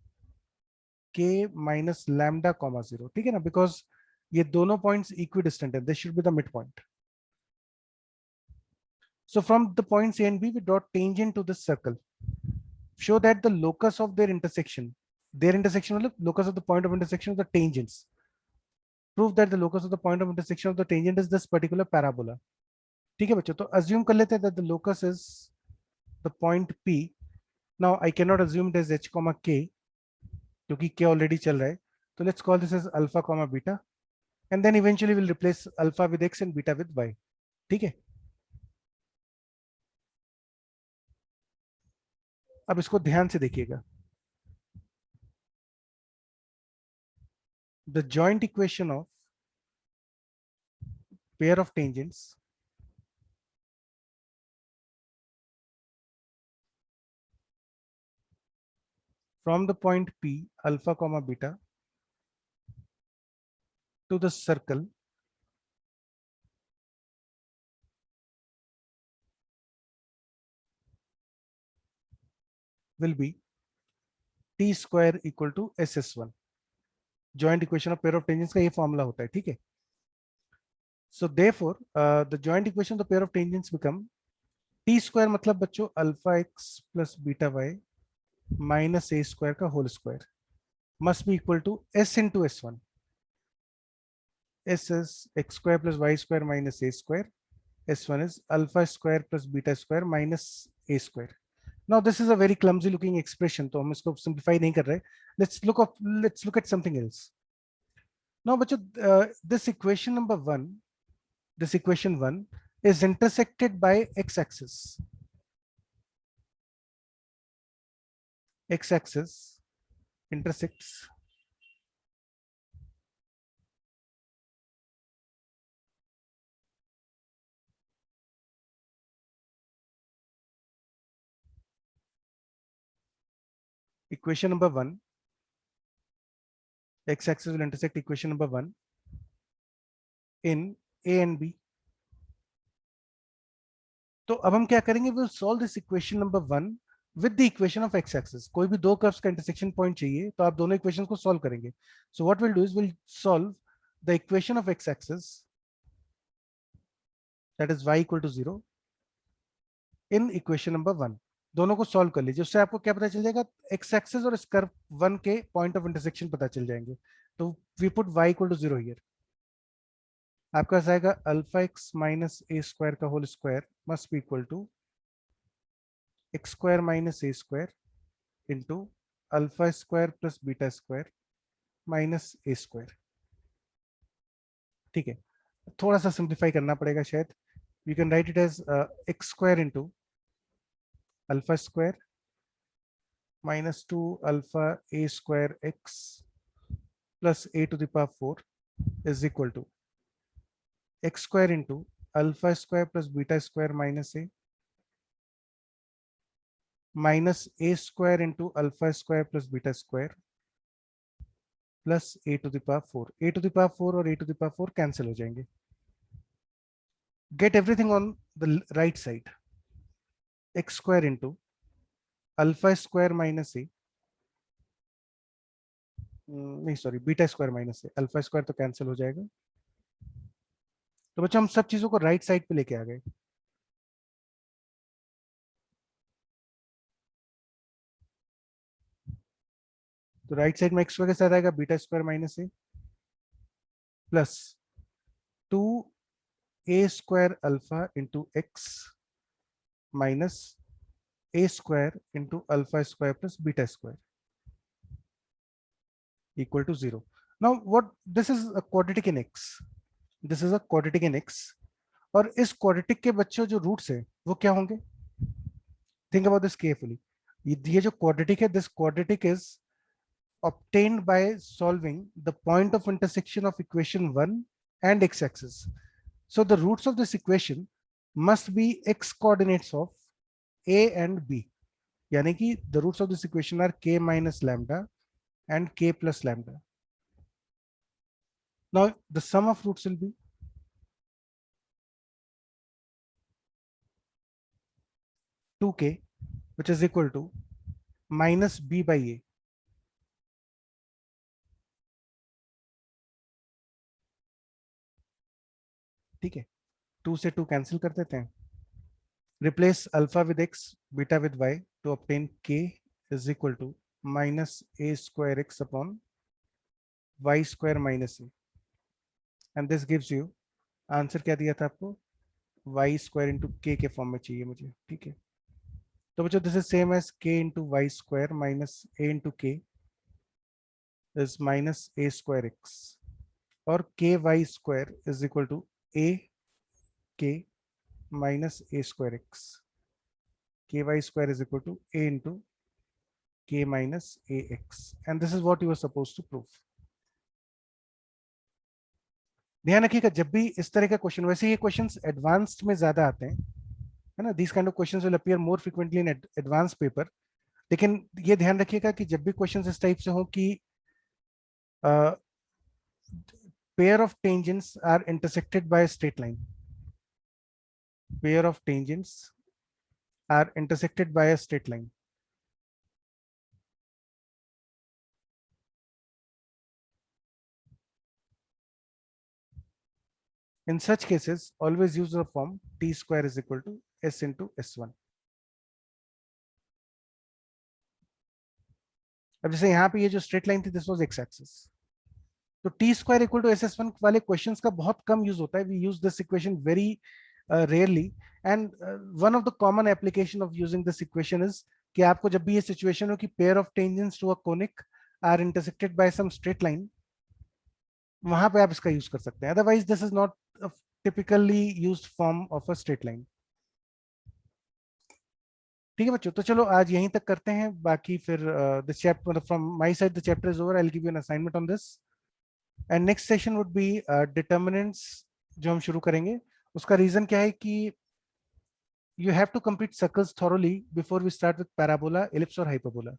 k minus lambda comma 0. ठीक है ना, because ये दोनों points equidistant है, this should be the midpoint. So from the points a and b, we draw tangent to this circle. Show that the locus of their intersection मतलब locus of the point of intersection of the tangents. Prove that the locus of the point of intersection of the tangent is this particular parabola. ठीक है बच्चों, तो assume कर लेते हैं that the locus is the point P. Now I cannot assume it as h comma k क्योंकि k already चल रहा है. So let's call this as alpha comma beta, and then eventually we'll replace alpha with x and beta with y. ठीक है, अब इसको ध्यान से देखिएगा. The joint equation of pair of tangents from the point P alpha comma beta to the circle will be t square equal to ss1. Joint equation of pair of tangents का ये formula होता है. ठीक है, so therefore the joint equation of the pair of tangents become t square मतलब बच्चों alpha x plus beta y minus a square का whole square must be equal to s into s1. S is x square plus y square minus a square. S1 is alpha square plus beta square minus a square. Now this is a very clumsy looking expression, तो हम इसको simplify नहीं कर रहे. Let's look at something else. Now बच्चों this equation one is intersected by x-axis. X-axis intersects equation number 1. X-axis will intersect equation number 1 in a and b. तो अब हम क्या करेंगे, we'll solve this equation number 1 with the equation of x-axis. कोई भी दो curves का intersection point चाहिए तो आप दोनों इक्वेशंस को सॉल्व करेंगे. So what we'll do is we'll solve the equation of x-axis, that is y equal to 0, in equation number 1. दोनों को सॉल्व कर लीजिए, उससे आपको क्या पता चल जाएगा, एक्स एक्सिस और इस कर्व 1 के पॉइंट ऑफ इंटरसेक्शन पता चल जाएंगे. तो we put y equal to 0 here. आपका पास आएगा alpha x minus a square का whole square must be equal to x square minus a square into alpha square plus beta square minus a square. ठीक है, थोड़ा सा simplify करना पड़ेगा शायद। You can write it as x square into alpha square minus 2 alpha a square x plus a to the power 4 is equal to x square into alpha square plus beta square minus a square into alpha square plus beta square plus a to the power 4। a to the power 4 और a to the power 4 cancel हो जाएंगे। Get everything on the right side। x square into alpha square minus a नहीं sorry beta square minus ए, alpha square तो cancel हो जाएगा। तो बच्चों हम सब चीजों को राइट साइड पे लेके आ गए। तो राइट साइड में एक्स स्क्वायर के साथ आएगा beta square minus a plus 2 a square alpha into x minus a square into alpha square plus beta square equal to 0। Now what this is a quadratic in x, this is a quadratic in x. और इस quadratic के बच्चों जो roots है वो क्या होंगे? Think about this carefully. ये जो क्वाड्रेटिक है, this quadratic is obtained by solving the point of intersection of equation 1 and x-axis. So the roots of this equation must be x coordinates of a and b. यानी कि the roots of this equation are k minus lambda and k plus lambda. Now the sum of roots will be 2k, which is equal to minus b by a. ठीक है, 2 से 2 cancel कर देते हैं। Replace alpha with x, beta with y to obtain k is equal to minus a square x upon y square minus a, and this gives you answer क्या दिया था आपको? y square into k के form में चाहिए मुझे। ठीक है, तो बच्चों this is same as k into y square minus a into k is minus a square x, और ky square is equal to a k minus a square x। ky square is equal to a into k minus ax, and this is what you were supposed to prove। ध्यान रखिएगा जब भी इस तरह का question, वैसे ये questions advanced में ज्यादा आते हैं, है ना, this kind of questions will appear more frequently in advance paper. लेकिन ये ध्यान रखिएगा कि जब भी क्वेश्चंस इस टाइप से हो कि pair of tangents are intersected by a straight line, pair of tangents are intersected by a straight line, in such cases always use the form t square is equal to s into s1। अब जैसे यहाँ पे ये जो straight line थी this was x axis, तो t square equal to s s one वाले questions का बहुत कम यूज होता है। We use this equation very rarely, and one of the common application of using this equation is कि आपको जब भी ये सिचुएशन हो कि pair of tangents to a conic are intersected by some straight line, वहां पे आप इसका यूज कर सकते हैं। Otherwise this is not typically used form of a straight line. ठीक है बच्चों, तो चलो आज यहीं तक करते हैं, बाकी फिर this chapter from my side the chapter is over. I will give you an assignment on this, and next session would be determinants जो हम शुरू करेंगे। उसका रीजन क्या है कि you have to complete circles thoroughly before we start with parabola, ellipse और hyperbola.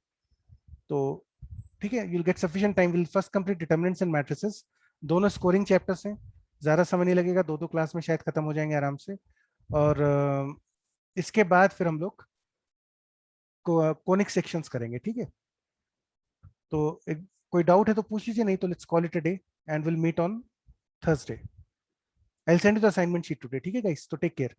तो ठीक है, you'll get sufficient time, we'll first complete determinants and matrices। दोनों स्कोरिंग चैप्टर्स हैं, ज्यादा समय नहीं लगेगा, दो दो क्लास में शायद खत्म हो जाएंगे आराम से। और इसके बाद फिर हम लोग कोनिक सेक्शंस करेंगे। ठीक है, तो कोई डाउट है तो पूछ लीजिए, नहीं तो let's call it a day and will meet on Thursday. I will send you the assignment sheet today. ठीक है गाइस, तो टेक केयर।